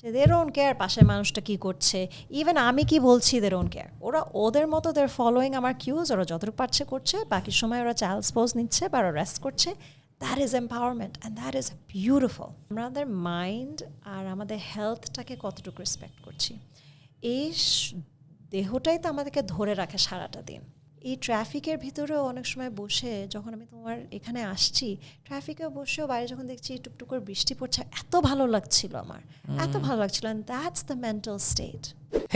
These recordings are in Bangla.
যে দে ডোন্ট কেয়ার পাশের মানুষটা কী করছে, ইভেন আমি কি বলছি দে ডোন্ট কেয়ার, ওরা ওদের মতো দের ফলোয়িং আমার কিউজ, ওরা যতটুকু পারছে করছে, বাকি সময় ওরা চাইল্ডস পোজ নিচ্ছে বা ওরা রেস্ট করছে। That is empowerment and that is beautiful. আমাদের মাইন্ড আর আমাদের হেলথটাকে কতটুকু রেসপেক্ট করছি, এই দেহটাই তো আমাদেরকে ধরে রাখে সারাটা দিন। এই ট্রাফিকের ভিতরেও অনেক সময় বসে, যখন আমি তোমার এখানে আসছি, ট্রাফিকে বসেও বাইরে যখন দেখছি টুকটুক করে বৃষ্টি পড়ছে, এত ভালো লাগছিল আমার, এত ভালো লাগছিল, and that's the mental state.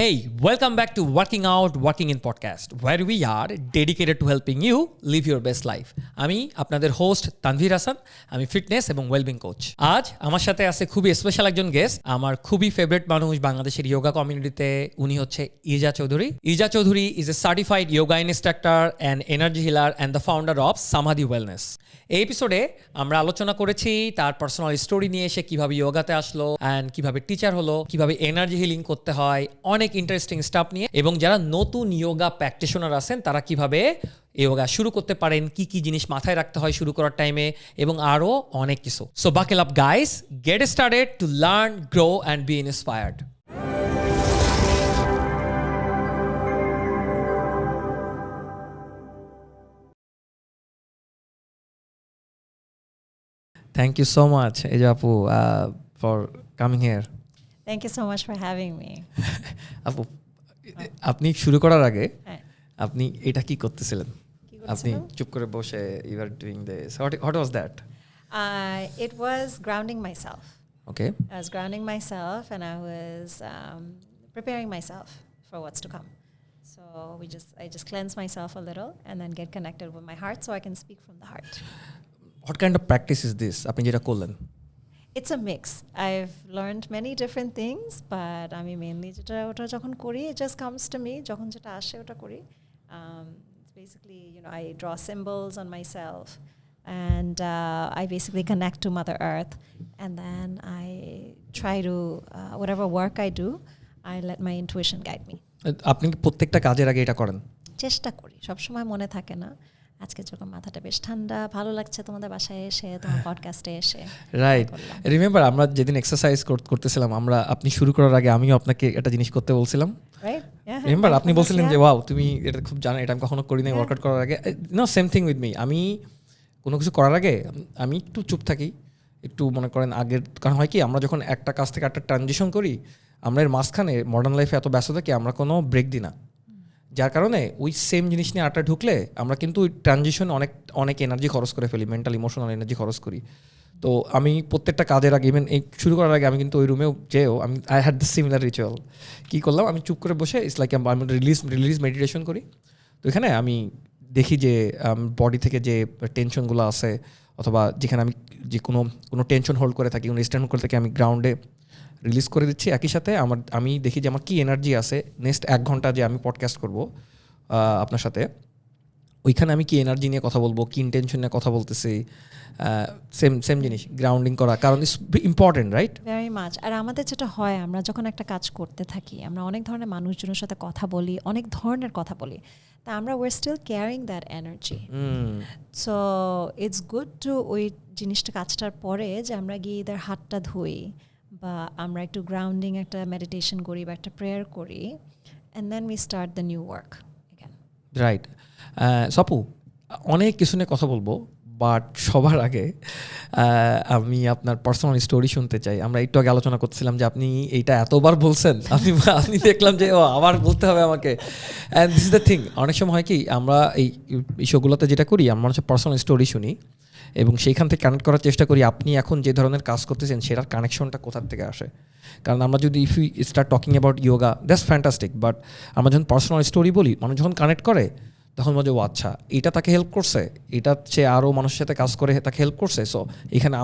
Hey, welcome back to Working Out, Working In podcast, where we are dedicated to helping you live your best life. আমি আপনাদের হোস্ট তানভীর হাসান, আমি ফিটনেস এবং ওয়েলবিং কোচ। আজ আমার সাথে আছে খুবই স্পেশাল একজন গেস্ট, আমার খুবই ফেভারিট মানুষ বাংলাদেশের যোগা কমিউনিটিতে। উনি হচ্ছে Iza Chowdhury. Iza Chowdhury is a certified yoga instructor and energy healer and the founder of Samadhi wellness. এই এপিসোডে আমরা আলোচনা করেছি তার পার্সোনাল স্টোরি নিয়ে, এসে কিভাবে যোগাতে আসলো অ্যান্ড কিভাবে টিচার হলো, কিভাবে এনার্জি হিলিং করতে হয়, অনেক ইন্টারেস্টিং স্টাফ নিয়ে, এবং যারা নতুন যোগা প্র্যাকটিশনার আছেন তারা কিভাবে যোগা শুরু করতে পারেন, কি কি জিনিস মাথায় রাখতে হয় শুরু করার টাইমে, এবং আরও অনেক কিছু। So buckle up guys, get started to learn, grow and B inspired. Thank you so much, Eza Apu, for coming here. Thank you so much for having me. আপু, আপনি শুরু করার আগে আপনি এটা কি করতেছিলেন? আপনি চুপ করে বসে you were doing this. What was that? It was grounding myself. Okay. I was grounding myself and I was preparing myself for what's to come. So I just cleanse myself a little and then get connected with my heart so I can speak from the heart. What kind of practice is this? আপনি যেটা করলেন? It's a mix. I've learned many different things, but আমি mainly ওটা যখন করি, it just comes to me. যখন যেটা আসে ওটা করি. It's basically, I draw symbols on myself, and I basically connect to Mother Earth, and then I try to whatever work I do, I let my intuition guide me. আপনি কি প্রত্যেকটা কাজের আগে এটা করেন? চেষ্টা করি, সবসময় মনে থাকে না। আজকে যখন মাথাটা বেশ ঠান্ডা, ভালো লাগছে তোমাদের বাসায় এসে, তোমার পডকাস্টে এসে। রাইট, রিমেম্বার আমরা যেদিন এক্সারসাইজ করতেছিলাম, আপনি শুরু করার আগে আমিও আপনাকে একটা জিনিস করতে বলছিলাম। রিমেম্বার আপনি বলছিলেন যে ওয়াও তুমি এটা খুব জানো, এটা আমি কখনো করি নাই ওয়ার্কআউট করার আগে। No, same thing with me. আমি কোনো কিছু করার আগে আমি একটু চুপ থাকি, একটু মনে করেন আগের, কারণ হয় কি আমরা যখন একটা কাজ থেকে একটা ট্রানজিশন করি, আমরা এর মাঝখানে মডার্ন লাইফে এত ব্যস্ত থাকি আমরা কোনো ব্রেক দিই না, যার কারণে ওই সেম জিনিস নিয়ে আটটা ঢুকলে আমরা কিন্তু ওই ট্রানজিশন অনেক এনার্জি খরচ করে ফেলি, মেন্টাল ইমোশনাল এনার্জি খরচ করি। তো আমি প্রত্যেকটা কাজের আগে, ইভেন এই শুরু করার আগে আমি কিন্তু ওই রুমেও যেও I had the similar ritual. কী করলাম, আমি চুপ করে বসে ইটস লাইক আমি রিলিজ মেডিটেশন করি। তো এখানে আমি দেখি যে বডি থেকে যে টেনশনগুলো আছে, অথবা যেখানে আমি যে কোনো টেনশন হোল্ড করে থাকি, কোনো স্ট্যান্ড করে থাকি, আমি গ্রাউন্ডে রিলিজ করে দিচ্ছি। একই সাথে আমি দেখি যে আমার কী এনার্জি আছে নেক্সট 1 ঘন্টা যে আমি পডকাস্ট করব আপনার সাথে, ওইখানে আমি কি এনার্জি নিয়ে কথা বলবো, কি ইন্টেনশন নিয়ে কথা বলতেছি, সেম জিনিস গ্রাউন্ডিং করা, কারণ it's important, right? Very much. আর আমাদের যেটা হয়, আমরা যখন একটা কাজ করতে থাকি, আমরা অনেক ধরনের মানুষজনের সাথে কথা বলি, অনেক ধরনের কথা বলি, তা আমরা were still carrying that energy. So it's good to ওই জিনিসটা কাজটার পরে যে আমরা গিয়ে এদের হাতটা ধুই, বা আমরা একটু গ্রাউন্ডিং একটা মেডিটেশন করি বা একটা প্রেয়ার করি, and then we start the new work again. Right. Sapu, অনেক কিছু নিয়ে কথা বলবো, বাট সবার আগে আমি আপনার পার্সোনাল স্টোরি শুনতে চাই। আমরা একটু আগে আলোচনা করছিলাম যে আপনি এইটা এতবার বলছেন, আপনি দেখলাম যে আবার বলতে হবে আমাকে। And this is the thing, অনেক সময় হয় কি আমরা এই শোগুলোতে যেটা করি, আমরা হচ্ছে পার্সোনাল স্টোরি শুনি এবং সেইখান থেকে কানেক্ট করার চেষ্টা করি আপনি এখন যে ধরনের কাজ করতেছেন সেটার কানেকশনটা কোথার থেকে আসে। কারণ আমরা যদি if you start talking about yoga, that's fantastic, but আমরা যখন পার্সোনাল স্টোরি বলি, মানুষ যখন কানেক্ট করে তখন বলছে ও আচ্ছা এটা তাকে হেল্প করছে, এটা সে আরও মানুষের সাথে কাজ করে তাকে হেল্প করছে, সো এখানে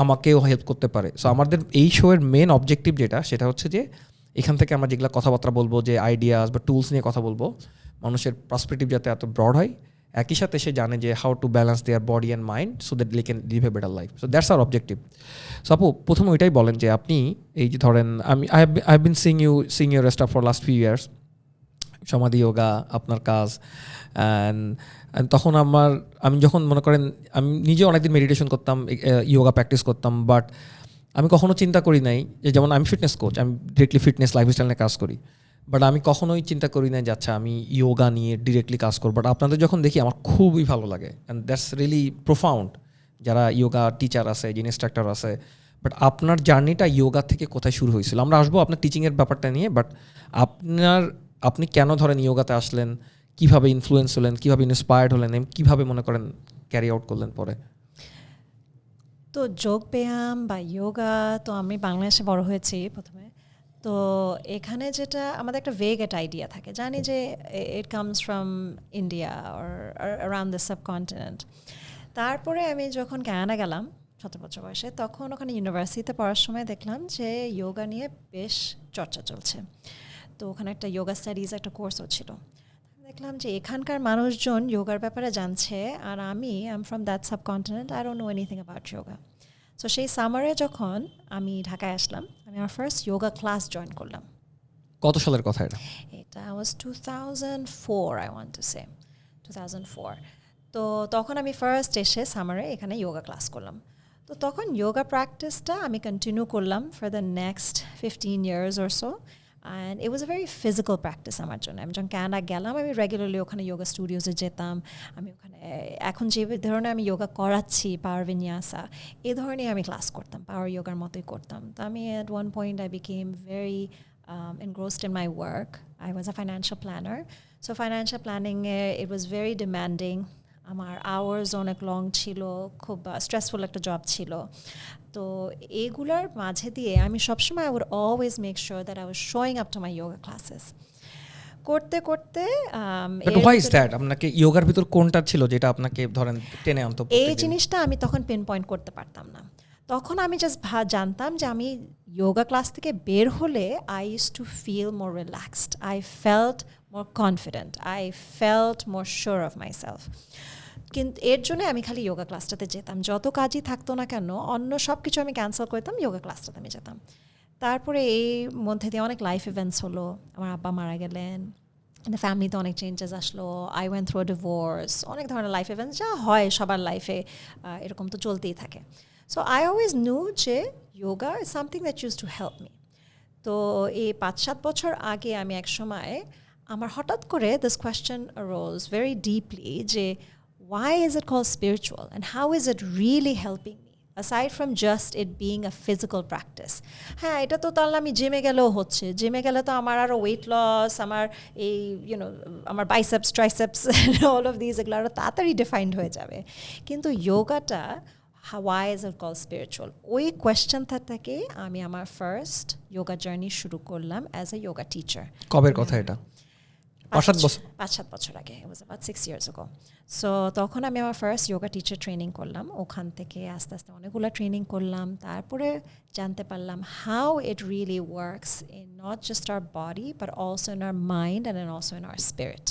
আমাকেও হেল্প করতে পারে। সো আমাদের এই শোয়ের মেন অবজেক্টিভ সেটা হচ্ছে যে এখান থেকে আমরা যেগুলো কথাবার্তা বলবো, যে আইডিয়াস বা টুলস নিয়ে কথা বলবো, মানুষের পার্সপেক্টিভ যাতে এত ব্রড হয়, একই সাথে সে জানে যে how to balance their body and mind so that they can live a better life. So that's our objective. So আপু, প্রথমে ওইটাই বলেন যে আপনি এই যে ধরেন I have been seeing your stuff for last few years, Samadhi yoga আপনার কাজ, অ্যান্ড তখন আমি যখন মনে করেন আমি নিজে অনেকদিন মেডিটেশন করতাম, যোগা প্র্যাকটিস করতাম, বাট আমি কখনো চিন্তা করি নাই যে, যেমন আমি ফিটনেস কোচ, আমি ডিরেক্টলি ফিটনেস লাইফস্টাইল নিয়ে কাজ করি, বাট আমি কখনোই চিন্তা করি নাই যে আচ্ছা আমি ইয়োগা নিয়ে ডিরেক্টলি কাজ করবো। বাট আপনাদের যখন দেখি আমার খুবই ভালো লাগে, অ্যান্ড দ্যাটস রিয়েলি প্রোফাউন্ড। যারা ইয়োগা টিচার আছে, যিনি ইনস্ট্রাক্টর আছে, বাট আপনার জার্নিটা ইয়োগা থেকে কোথায় শুরু হয়েছিল? আমরা আসবো আপনার টিচিংয়ের ব্যাপারটা নিয়ে, বাট আপনি কেন ধরেন ইয়োগাতে আসলেন, কীভাবে ইনফ্লুয়েন্স হলেন, কীভাবে ইন্সপায়ার্ড হলেন, কীভাবে মনে করেন ক্যারি আউট করলেন পরে? তো যোগ ব্যায়াম বা ইয়োগা, তো আমি বাংলাদেশে বড় হয়েছি প্রথমে। তো এখানে যেটা আমাদের একটা ভেগ একটা আইডিয়া থাকে, জানি যে it comes from India or around the subcontinent. তারপরে আমি যখন কানাডা গেলাম 17 বছর বয়সে, তখন ওখানে ইউনিভার্সিটিতে পড়ার সময় দেখলাম যে ইয়োগা নিয়ে বেশ চর্চা চলছে। তো ওখানে একটা ইয়োগা স্টাডিজ একটা কোর্সও ছিল। দেখলাম যে এখানকার মানুষজন যোগার ব্যাপারে জানছে, আর আমি I am from that subcontinent, I don't know anything about yoga. So সেই সামারে যখন আমি ঢাকায় আসলাম, আমি আমার ফার্স্ট যোগা ক্লাস জয়েন করলাম। কত সালের কথা এটা? এটা ওয়াজ 2004, আই ওয়ান্ট টু সে 2004। তো তখন আমি ফার্স্ট এসে সামারে এখানে যোগা ক্লাস করলাম। তো তখন যোগা প্র্যাকটিসটা আমি কন্টিনিউ করলাম for the next 15 years or so. And it was a very physical practice আমার জন্য। আমি যখন কানাডা গেলাম, আমি রেগুলারলি ওখানে যোগা স্টুডিওসে যেতাম। আমি ওখানে এখন যে ধরনের আমি যোগা করাচ্ছি, পাওয়ার ভিনিয়াসা, এই ধরনের আমি ক্লাস করতাম, পাওয়ার যোগার মতোই করতাম। তো আমি at one point I became very engrossed in my work. I was a financial planner. So financial planning, it was very demanding. আমার আওয়ার্স অনেক লং ছিল, খুব স্ট্রেসফুল একটা জব ছিল। তো এগুলোর মাঝে দিয়ে আমি সবসময় I would always make sure that I was showing up to my yoga classes. করতে করতে হোয়াই ইজ দ্যাট? আপনাকে যোগার ভিতর কোনটা ছিল যেটা আপনাকে ধরেন টেনে আনতো? এই জিনিসটা আমি তখন পিন পয়েন্ট করতে পারতাম না। তখন আমি জাস্ট জানতাম যে আমি যোগা ক্লাস থেকে বের হলে I use to feel more relaxed, I felt more confident, I felt more sure of myself. কিন্তু এর জন্য আমি খালি যোগা ক্লাসটাতে যেতাম, যত কাজই থাকতো না কেন, অন্য সব কিছু আমি ক্যান্সেল করতাম, যোগা ক্লাসটাতে আমি যেতাম। তারপরে এই মধ্যে দিয়ে অনেক লাইফ ইভেন্টস হলো, আমার আব্বা মারা গেলেন, ফ্যামিলিতে অনেক চেঞ্জেস আসলো, আই ওয়েন্ট থ্রু ডিভোর্স, অনেক ধরনের লাইফ ইভেন্টস যা হয় সবার লাইফে, এরকম তো চলতেই থাকে। সো আই অলওয়েজ নিউ যে yoga is something that use to help me. তো এই 5-7 বছর আগে আমি এক সময় আমার হঠাৎ করে this question arose very deeply যে why is it called spiritual and how is it really helping me aside from just it being a physical practice? হ্যাঁ, এটা তো তাহলে আমি জিমে গেলেও হচ্ছে, জিমে গেলে তো আমার আরও ওয়েট লস, আমার এই আমার biceps triceps all of this এগুলো আরও তাড়াতাড়ি ডিফাইন্ড হয়ে যাবে। কিন্তু যোগাটা why is it called spiritual? ওই কোয়েশ্চেনটা থেকে আমি আমার ফার্স্ট যোগা জার্নি শুরু করলাম অ্যাজ এ যোগা টিচার। কবের কথা এটা? 5-7 বছর আগে, it was about 6 years ago. So তখন আমি আমার ফার্স্ট যোগা টিচার ট্রেনিং করলাম। ওখান থেকে আস্তে আস্তে অনেকগুলো ট্রেনিং করলাম, তারপরে জানতে পারলাম how it really works in not just our body but also in our mind and also in our spirit.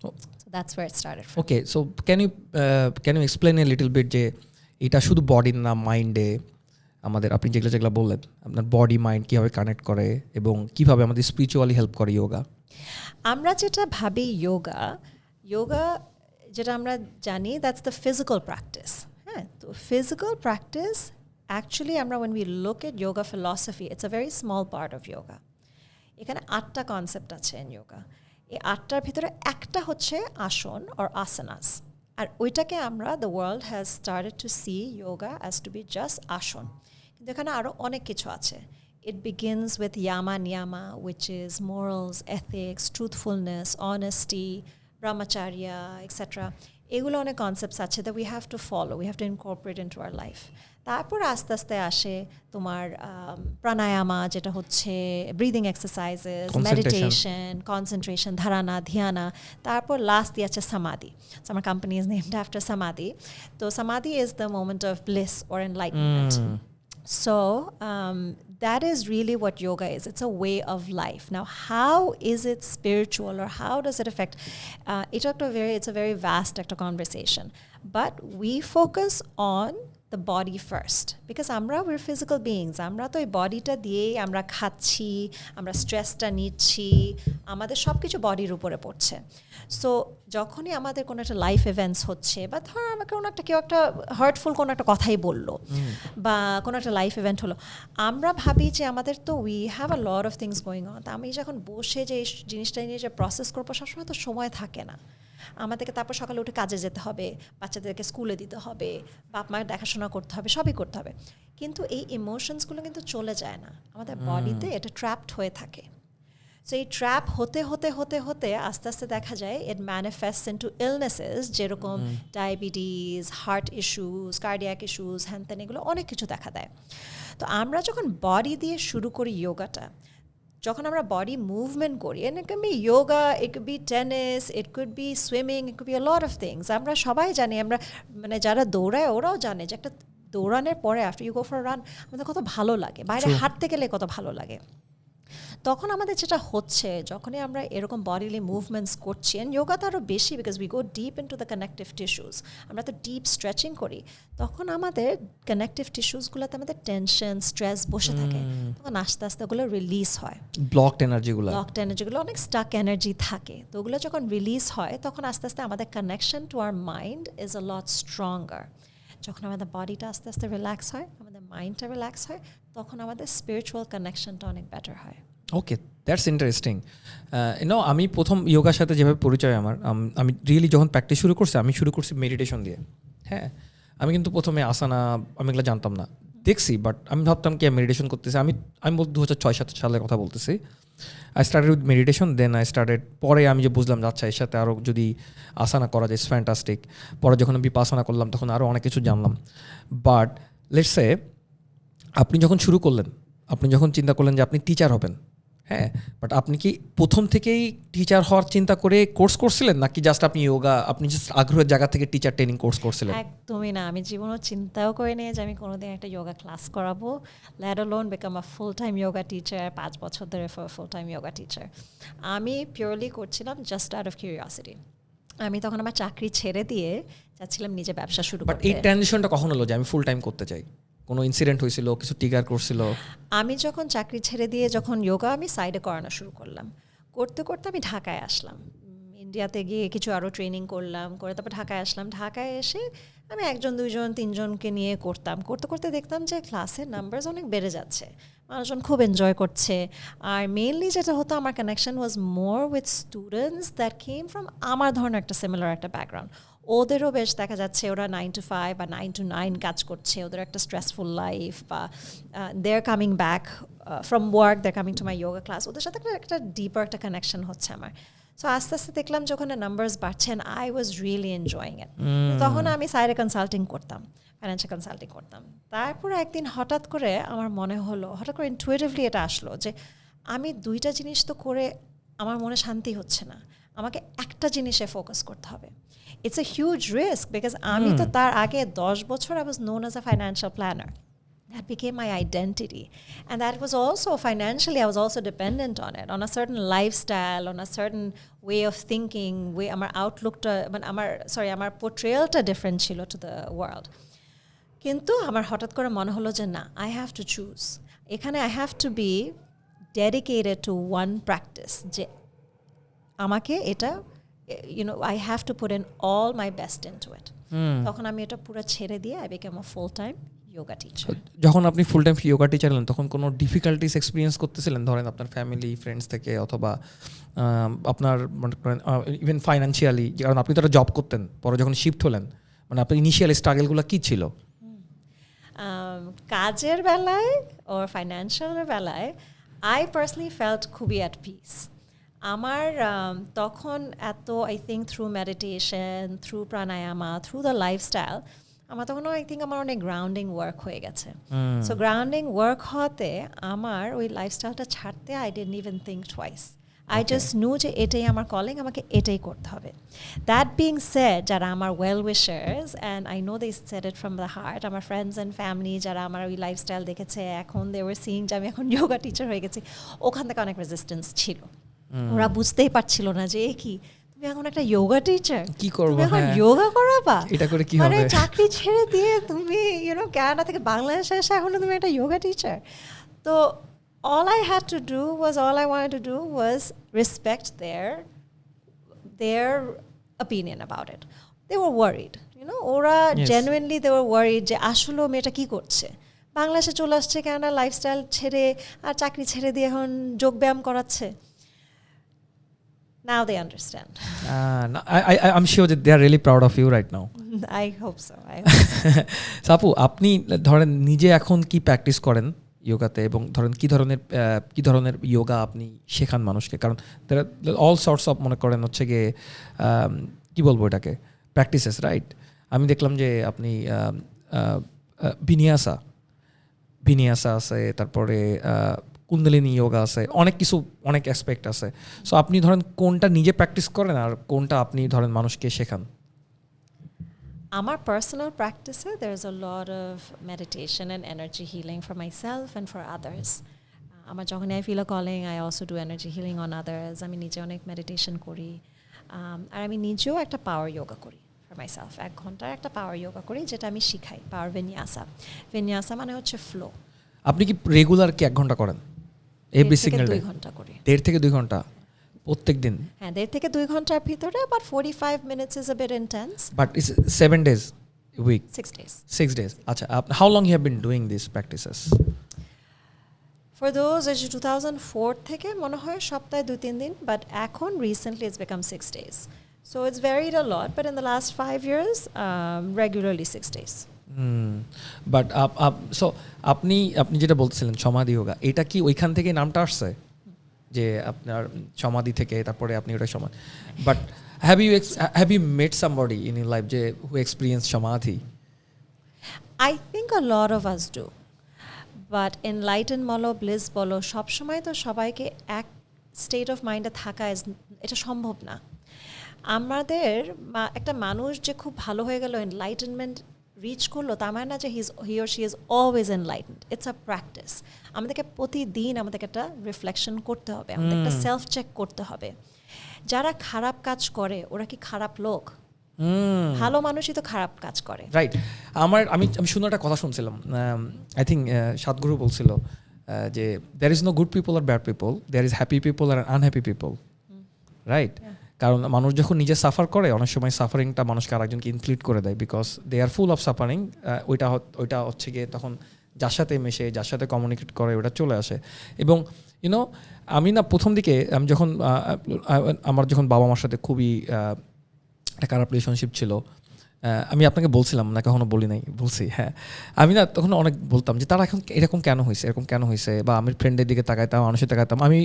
So that's where it started from. Okay, so can you explain a little bit যে এটা শুধু বডি না, মাইন্ডে আমাদের আপনি যেগুলো বললেন, আপনার বডি মাইন্ড কীভাবে কানেক্ট করে এবং কীভাবে আমাদের স্পিরিচুয়ালি হেল্প করে যোগা? আমরা যেটা ভাবি যোগা যেটা আমরা জানি দ্যাটস দ্য ফিজিক্যাল প্র্যাকটিস। হ্যাঁ, তো ফিজিক্যাল প্র্যাকটিস অ্যাকচুয়ালি আমরা when we look at yoga philosophy, it's a very small part of yoga. এখানে 8টা কনসেপ্ট আছে in yoga। এই 8টার ভিতরে একটা হচ্ছে আসন or asanas, আর ওইটাকে আমরা the world has started to see yoga as to be just আসন, কিন্তু এখানে আরও অনেক কিছু আছে। It begins with yama niyama, which is morals, ethics, truthfulness, honesty, brahmacharya, etc. এগুলো অনেক কনসেপ্টস আছে that we have to follow, we have to incorporate into our life. তারপর আস্তে আস্তে আসে তোমার প্রাণায়ামা, যেটা হচ্ছে ব্রিদিং এক্সারসাইজেস, মেডিটেশন, কনসেন্ট্রেশন, ধারণা, ধ্যানা। তারপর লাস্ট দিয়ে আছে সামাধি। So আমার company is named after Samadhi. তো Samadhi is the moment of bliss or enlightenment. So that is really what yoga is. It's a way of life. Now, how is it spiritual or how does it affect? It's a very vast conversation. But we focus on the body first, because আমরা উইর ফিজিক্যাল বিইংস, আমরা তো এই বডিটা দিয়েই আমরা খাচ্ছি, আমরা স্ট্রেসটা নিচ্ছি, আমাদের সব কিছু বডির উপরে পড়ছে। সো যখনই আমাদের কোনো একটা লাইফ ইভেন্টস হচ্ছে, বা ধর আমাকে কোনো একটা কেউ একটা হার্টফুল কোনো একটা কথাই বললো, বা কোনো একটা লাইফ ইভেন্ট হলো, আমরা ভাবি যে আমাদের তো we have a lot of things going on, তা আমি যখন বসে যে এই জিনিসটা নিয়ে যে প্রসেস করবো, সবসময় তো সময় থাকে না আমাদেরকে। তারপর সকালে উঠে কাজে যেতে হবে, বাচ্চাদেরকে স্কুলে দিতে হবে, বাপ মায়ের দেখাশোনা করতে হবে, সবই করতে হবে, কিন্তু এই ইমোশনসগুলো কিন্তু চলে যায় না, আমাদের বডিতে এটা ট্র্যাপড হয়ে থাকে। সো এই ট্র্যাপ হতে হতে হতে হতে আস্তে আস্তে দেখা যায় ইট ম্যানিফেস্টস ইনটু ইলনেসেস, যেরকম diabetes, heart issues, cardiac issues, হ্যান এগুলো অনেক কিছু দেখা দেয়। তো আমরা যখন বডি দিয়ে শুরু করি যোগাটা, যখন আমরা বডি মুভমেন্ট করি, and it can be yoga, it could be tennis, it could be swimming, it could be a lot of things. আমরা সবাই জানি, আমরা মানে যারা দৌড়ায় ওরাও জানে যে একটা দৌড়ানোর পরে after you go for run আমাদের কত ভালো লাগে, বাইরে হাঁটতে গেলে কত ভালো লাগে। তখন আমাদের যেটা হচ্ছে, যখনই আমরা এরকম বডিলি মুভমেন্টস করছি, অ্যান্ড যোগাতে আরও বেশি, because we go deep in to the connective tissues, আমরা তো ডিপ স্ট্রেচিং করি, তখন আমাদের কানেকটিভ টিস্যুসগুলোতে আমাদের টেনশন, স্ট্রেস বসে থাকে, তখন আস্তে আস্তে ওগুলো রিলিজ হয়, ব্লকড এনার্জিগুলো অনেক স্টাক এনার্জি থাকে, তো ওগুলো যখন রিলিজ হয় তখন আস্তে আস্তে আমাদের connection to our mind is a lot stronger. যখন আমাদের বডিটা আস্তে আস্তে রিল্যাক্স হয়, আমাদের মাইন্ডটা রিল্যাক্স হয়, তখন আমাদের স্পিরিচুয়াল কানেকশনটা অনেক বেটার হয়। ওকে, দ্যাটস ইন্টারেস্টিং। আমি প্রথম যোগার সাথে যেভাবে পরিচয় আমার, আমি রিয়েলি যখন প্র্যাকটিস শুরু করছি, আমি শুরু করছি মেডিটেশন দিয়ে। হ্যাঁ, আমি কিন্তু প্রথমে আসানা আমি এগুলো জানতাম না, দেখছি, বাট আমি ভাবতাম কি মেডিটেশন করতেছি। আমি 2006-07 সালের কথা বলতেছি। I started with meditation, then I started, পরে আমি যে বুঝলাম যে আচ্ছা এর সাথে আরও যদি আসানা করা যায়, ইটস ফ্যান্টাস্টিক। পরে যখন আমি বিপাসনা করলাম তখন আরও অনেক কিছু জানলাম। বাট লেটস সে আপনি যখন শুরু করলেন, আপনি যখন চিন্তা করলেন যে আপনি টিচার হবেন, হ্যাঁ, বাট আপনি কি প্রথম থেকেই টিচার হওয়ার চিন্তা করে কোর্স করছিলেন, নাকি জাস্ট আপনি যোগা, আপনি জাস্ট আগ্রহের জায়গা থেকে টিচার ট্রেনিং কোর্স করছিলেন? একদমই না, আমি জীবনও চিন্তাও করে নিয়ে যে আমি কোনোদিন একটা যোগা ক্লাস করাবো, let alone become a full time yoga teacher, 5 বছর ধরে ফুল টাইম যোগা টিচার। আমি পিওরলি করছিলাম জাস্ট আউট অফ কিউরিওসিটি। আমি তখন আমার চাকরি ছেড়ে দিয়ে চাচ্ছিলাম নিজে ব্যবসা শুরু করতে। বাট এই ট্রানজিশনটা কখন হলো যে আমি ফুল টাইম করতে চাই? কোনো ইনসিডেন্ট হয়েছিল, কিছু ট্রিগার করছিল? আমি যখন চাকরি ছেড়ে দিয়ে যখন যোগা আমি সাইডে করানো শুরু করলাম, করতে করতে আমি ঢাকায় আসলাম। ইন্ডিয়াতে গিয়ে কিছু আরও ট্রেনিং করলাম, করে তারপর ঢাকায় আসলাম। ঢাকায় এসে আমি 1 2 3জনকে নিয়ে করতাম, করতে করতে দেখতাম যে ক্লাসের নাম্বারস অনেক বেড়ে যাচ্ছে, মানুষজন খুব এনজয় করছে। আর মেইনলি যেটা হতো, আমার connection was more with students that came from আমার ধরনের একটা সিমিলার একটা ব্যাকগ্রাউন্ড। ওদেরও বেশ দেখা যাচ্ছে ওরা 9 to 5 বা 9 to 9 কাজ করছে, ওদের একটা স্ট্রেসফুল লাইফ, বা they are coming back from work, they are coming to my yoga class, ওদের সাথে একটা ডিপার একটা কানেকশন হচ্ছে আমার। সো আস্তে আস্তে দেখলাম যখন নাম্বারস বাড়ছেন, I was really enjoying it. তখন আমি সাইডে কনসাল্টিং করতাম, ফাইন্যান্সিয়াল কনসাল্টিং করতাম। তারপরে একদিন হঠাৎ করে আমার মনে হলো, হঠাৎ করে ইনটুইটিভলি এটা আসলো যে আমি 2টা জিনিস তো করে আমার মনে শান্তি হচ্ছে না, আমাকে একটা জিনিসে ফোকাস করতে হবে। It's a huge risk because আমি তো তার আগে 10 বছর I was known as a financial planner. That became my identity. And that was also financially, I was also dependent on it, on a certain lifestyle, on a certain way of thinking, আমার আউটলুকটা, মানে আমার পোর্ট্রেয়ালটা ডিফারেন্ট ছিল টু দ্য ওয়ার্ল্ড। কিন্তু আমার হঠাৎ করে মনে হলো যে না, I have to choose. এখানে I have to be dedicated to one practice, যে আমাকে এটা I have to put in all my best into it. তখন আমি এটা পুরো ছেড়ে দিয়ে I became a full-time yoga teacher. যখন আপনি ফুল টাইম যোগা টিচার হলেন, তখন কোনো ডিফিকাল্টিস এক্সপিরিয়েন্স করতেছিলেন, ধরেন আপনার ফ্যামিলি, ফ্রেন্ডস থেকে, অথবা আপনার ইভেন ফাইন্যান্সিয়ালি, কারণ আপনি তো একটা জব করতেন, পরে যখন শিফট হলেন, মানে আপনার ইনিশিয়াল স্ট্রাগলগুলো কী ছিল? কাজের বেলায় ও ফাইন্যান্সিয়ালের বেলায় I personally felt খুবই at peace. আমার তখন এত I think through meditation, through pranayama, through the lifestyle, আমার তখন আই থিঙ্ক আমার অনেক গ্রাউন্ডিং ওয়ার্ক হয়ে গেছে। সো গ্রাউন্ডিং ওয়ার্ক হতে আমার ওই লাইফস্টাইলটা ছাড়তে I didn't even think twice. I just know যে এটাই আমার কলিং, আমাকে এটাই করতে হবে। দ্যাট বিং সেড, যারা আমার well wishers, and I know they said it from the heart, আমার ফ্রেন্ডস অ্যান্ড ফ্যামিলি যারা আমার ওই লাইফস্টাইল দেখেছে, এখন দে ওয়ার সিইং যে আমি এখন যোগা টিচার হয়ে গেছি, ওখান থেকে অনেক রেজিস্ট্যান্স ছিল। ওরা বুঝতেই পারছিল না যে কি তুমি এখন একটা যোগা টিচার, কি করবো, এখন হ্যাঁ। যোগা করাবা, এটা করে কি মানে হবে? চাকরি ছেড়ে দিয়ে তুমি কানাডা থেকে বাংলাদেশে এসে এখন তুমি একটা যোগা টিচার। তো all I wanted to do was respect their opinion about it. They were worried, ওরা Yes. genuinely they were worried যে আসলে মেয়েটা কি করছে, বাংলাদেশে চলে আসছে কেননা লাইফস্টাইল ছেড়ে আর চাকরি ছেড়ে দিয়ে এখন যোগব্যায়াম করাচ্ছে। Now they understand. I'm sure that they are really proud of you right now. I hope so. সাপু, আপনি ধরেন নিজে এখন কি প্র্যাকটিস করেন যোগাতে, এবং ধরেন কি ধরনের যোগা আপনি শেখান মানুষকে? কারণ অল সর্টস অফ, মনে করেন হচ্ছে গিয়ে কি বলবো এটাকে, প্র্যাকটিসেস, রাইট? আমি দেখলাম যে আপনি ভিনিয়াসা আছে, তারপরে কুণ্ডলিনী যোগা আছে, অনেক কিছু, অনেক অ্যাসপেক্ট আছে। সো আপনি ধরেন কোনটা নিজে প্র্যাকটিস করেন আর কোনটা আপনি ধরেন মানুষকে শেখান? Our personal practice, there's a lot of meditation and energy healing for myself and for others. আমার যখন I feel a calling, I also do energy healing on others. আমি নিজে অনেক মেডিটেশন করি, আর আমি নিজেও একটা পাওয়ার যোগা করি for myself. 1 ঘন্টার একটা পাওয়ার যোগা করি যেটা আমি শিখাই, পাওয়ার ভিন্যাসা মানে হচ্ছে ফ্লো। আপনি কি রেগুলার কি 1 ঘন্টা করেন? Every single day? 2 ঘন্টা করি। 1.5 থেকে 2 ঘন্টা প্রত্যেক দিন? হ্যাঁ, 1.5 থেকে 2 ঘন্টার ভিতরে, but 45 minutes is a bit intense. But it's 7 days a week? 6 days. 6 days. আচ্ছা, how long you have been doing these practices? For those, 2004 থেকে মনে হয় সপ্তাহে 2-3 দিন, but এখন recently it's become 6 days. So it's varied a lot, but in the last 5 years, regularly 6 days. But so আপনি যেটা বলছিলেন সমাধি যোগা, এটা কি ওইখান থেকে নামটা আসছে যে আপনার সমাধি থেকে, তারপরে আপনি ওটা samadhi? But have you met somebody in your life যে who experience samadhi? I think a lot of us do, but enlightened বলো, bliss বলো, সবসময় তো সবাইকে এক স্টেট অফ মাইন্ডে থাকা এটা সম্ভব না। আমাদের একটা মানুষ যে খুব ভালো হয়ে গেল, এনলাইটেনমেন্ট রিচ করলো, তার মানে না যে he or she is always enlightened. It's a practice. আমাদেরকে প্রতিদিন আমাদেরকে একটা রিফ্লেকশন করতে হবে, আমাদের একটা সেলফ চেক করতে হবে। যারা খারাপ কাজ করে ওরা কি খারাপ লোক? ভালো মানুষই তো খারাপ কাজ করে, রাইট? আমি সুন্দর একটা কথা শুনছিলাম, আই থিঙ্ক সাদগুরু বলছিল যে there is no good people আর bad people, there is happy people আর আনহ্যাপি পিপল, রাইট? কারণ মানুষ যখন নিজে সাফার করে, অনেক সময় সাফারিংটা মানুষকে আরেকজনকে ইনফ্লিট করে দেয়, because they are full of suffering. ওইটা হচ্ছে গিয়ে তখন যার সাথে মেশে, যার সাথে কমিউনিকেট করে, ওটা চলে আসে। এবং আমি না প্রথম দিকে আমার যখন বাবা মার সাথে খুবই একটা খারাপ রিলেশনশিপ ছিল, আমি আপনাকে বলছিলাম না, কখনো বলি নাই, বলছি, হ্যাঁ। আমি না তখন অনেক বলতাম যে তারা এখন এরকম কেন হয়েছে, বা আমি ফ্রেন্ডের দিকে তাকাইতাম, মানুষের তাকাইতাম, আমি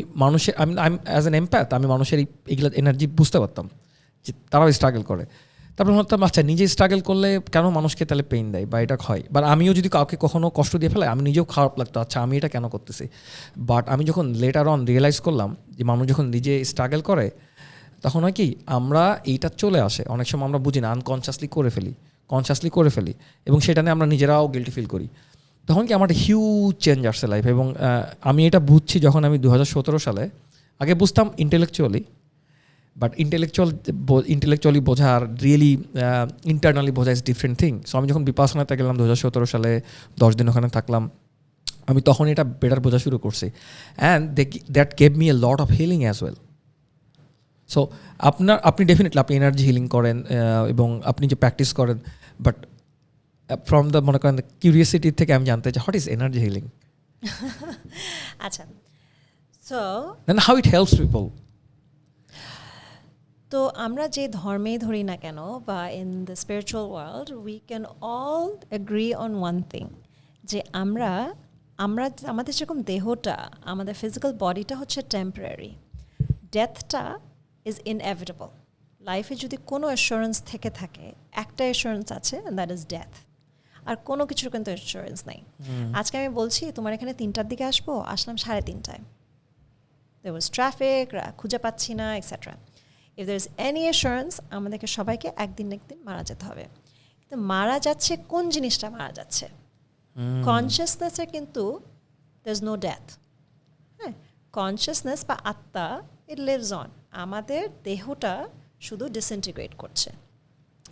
অ্যাজ অ্যান এমপ্যাথ, আমি মানুষের এইগুলো এনার্জি বুঝতে পারতাম যে তারাও স্ট্রাগল করে। তারপর ভাবতাম, আচ্ছা, নিজে স্ট্রাগল করলে কেন মানুষকে তাহলে পেইন দেয় বা এটা হয়, বা আমিও যদি কাউকে কখনো কষ্ট দিয়ে ফেলে, আমি নিজেও খারাপ লাগতো, আচ্ছা আমি এটা কেন করতেছি। বাট আমি যখন লেটার অন রিয়েলাইজ করলাম যে মানুষ যখন নিজে স্ট্রাগল করে, তখন হয় কি, আমরা এইটা চলে আসে, অনেক সময় আমরা বুঝি না, আনকনসিয়াসলি করে ফেলি, এবং সেটা নিয়ে আমরা নিজেরাও গিল্টি ফিল করি। তখন কি আমার হিউজ চেঞ্জ আসছে লাইফ। এবং আমি এটা বুঝছি যখন আমি 2017 সালে, আগে বুঝতাম ইন্টেলেকচুয়ালি, বাট ইন্টেলেকচুয়ালি বোঝা আর রিয়েলি ইন্টারনালি বোঝা ইজ ডিফারেন্ট থিং। সো আমি যখন বিপাসনাতে গেলাম 2017 সালে, 10 দিন ওখানে থাকলাম, আমি তখন এটা বেটার বোঝা শুরু করছি, and that gave me a lot of healing as well. So আপনি ডেফিনেটলি আপনি এনার্জি হিলিং করেন, এবং আপনি যে প্র্যাকটিস করেন, বাট ফ্রম দ্য, মনে করেন, কিউরিয়াসিটি থেকে আমি জানতে চাই, হোয়াট ইজ এনার্জি হিলিং? আচ্ছা, so then how it helps people? তো আমরা যে ধর্মেই ধরি না কেন, বা in the spiritual world, we can all agree on one thing, যে আমরা আমাদের যেরকম দেহটা, আমাদের ফিজিক্যাল বডিটা হচ্ছে টেম্পোরারি, ডেথটা ইজ ইনএভিটেবল। লাইফে যদি কোনো অ্যাসুরেন্স থেকে থাকে, একটা অ্যাসুরেন্স আছে, দ্যাট ইজ ডেথ। আর কোনো কিছুর কিন্তু অ্যাসুরেন্স নেই। আজকে আমি বলছি তোমার এখানে 3টার দিকে আসবো, আসলাম 3:30টায়, there was traffic, খুঁজে পাচ্ছি না, etcetera. if there is any assurance, আমাদেরকে সবাইকে একদিন মারা যেতে হবে। কিন্তু মারা যাচ্ছে কোন জিনিসটা মারা যাচ্ছে? কনসিয়াসনেসের কিন্তু there is no death. হ্যাঁ, কনসিয়াসনেস বা আত্মা, it lives on. আমাদের দেহটা শুধু ডিসইন্টিগ্রেট করছে।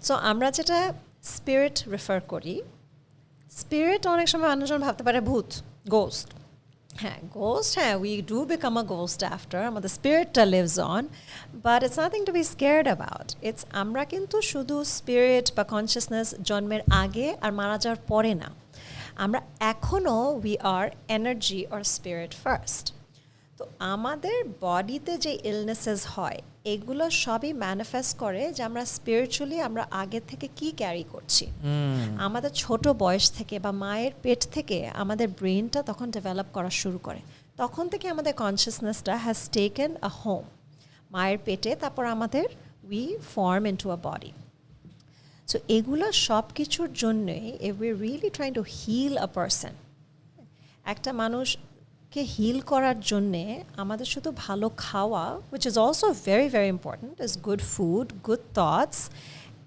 সো আমরা যেটা স্পিরিট রেফার করি, স্পিরিট অনেক সময় মানুষজন ভাবতে পারে ভূত, গোস্ট। হ্যাঁ, গোস্ট, হ্যাঁ, we do become a ghost after, আমাদের স্পিরিটটা lives on, but it's nothing to be scared about. আমরা কিন্তু শুধু স্পিরিট বা কনসিয়াসনেস জন্মের আগে আর মারা যাওয়ার পরে না, আমরা এখনও we are energy or spirit first. তো আমাদের বডিতে যে ইলনেসেস হয় এগুলো সবই ম্যানিফেস্ট করে যে আমরা স্পিরিচুয়ালি আমরা আগে থেকে কি ক্যারি করছি। আমাদের ছোট বয়স থেকে বা মায়ের পেট থেকে আমাদের ব্রেনটা তখন ডেভেলপ করা শুরু করে, তখন থেকে আমাদের কনসিয়াসনেসটা হ্যাজ টেকেন আ হোম মায়ের পেটে, তারপর আমাদের we form into a body. So এগুলো সব কিছুর জন্যই if we really trying to heal a person, একটা মানুষকে হিল করার জন্যে আমাদের শুধু ভালো খাওয়া, which is also very very important, is good food, good thoughts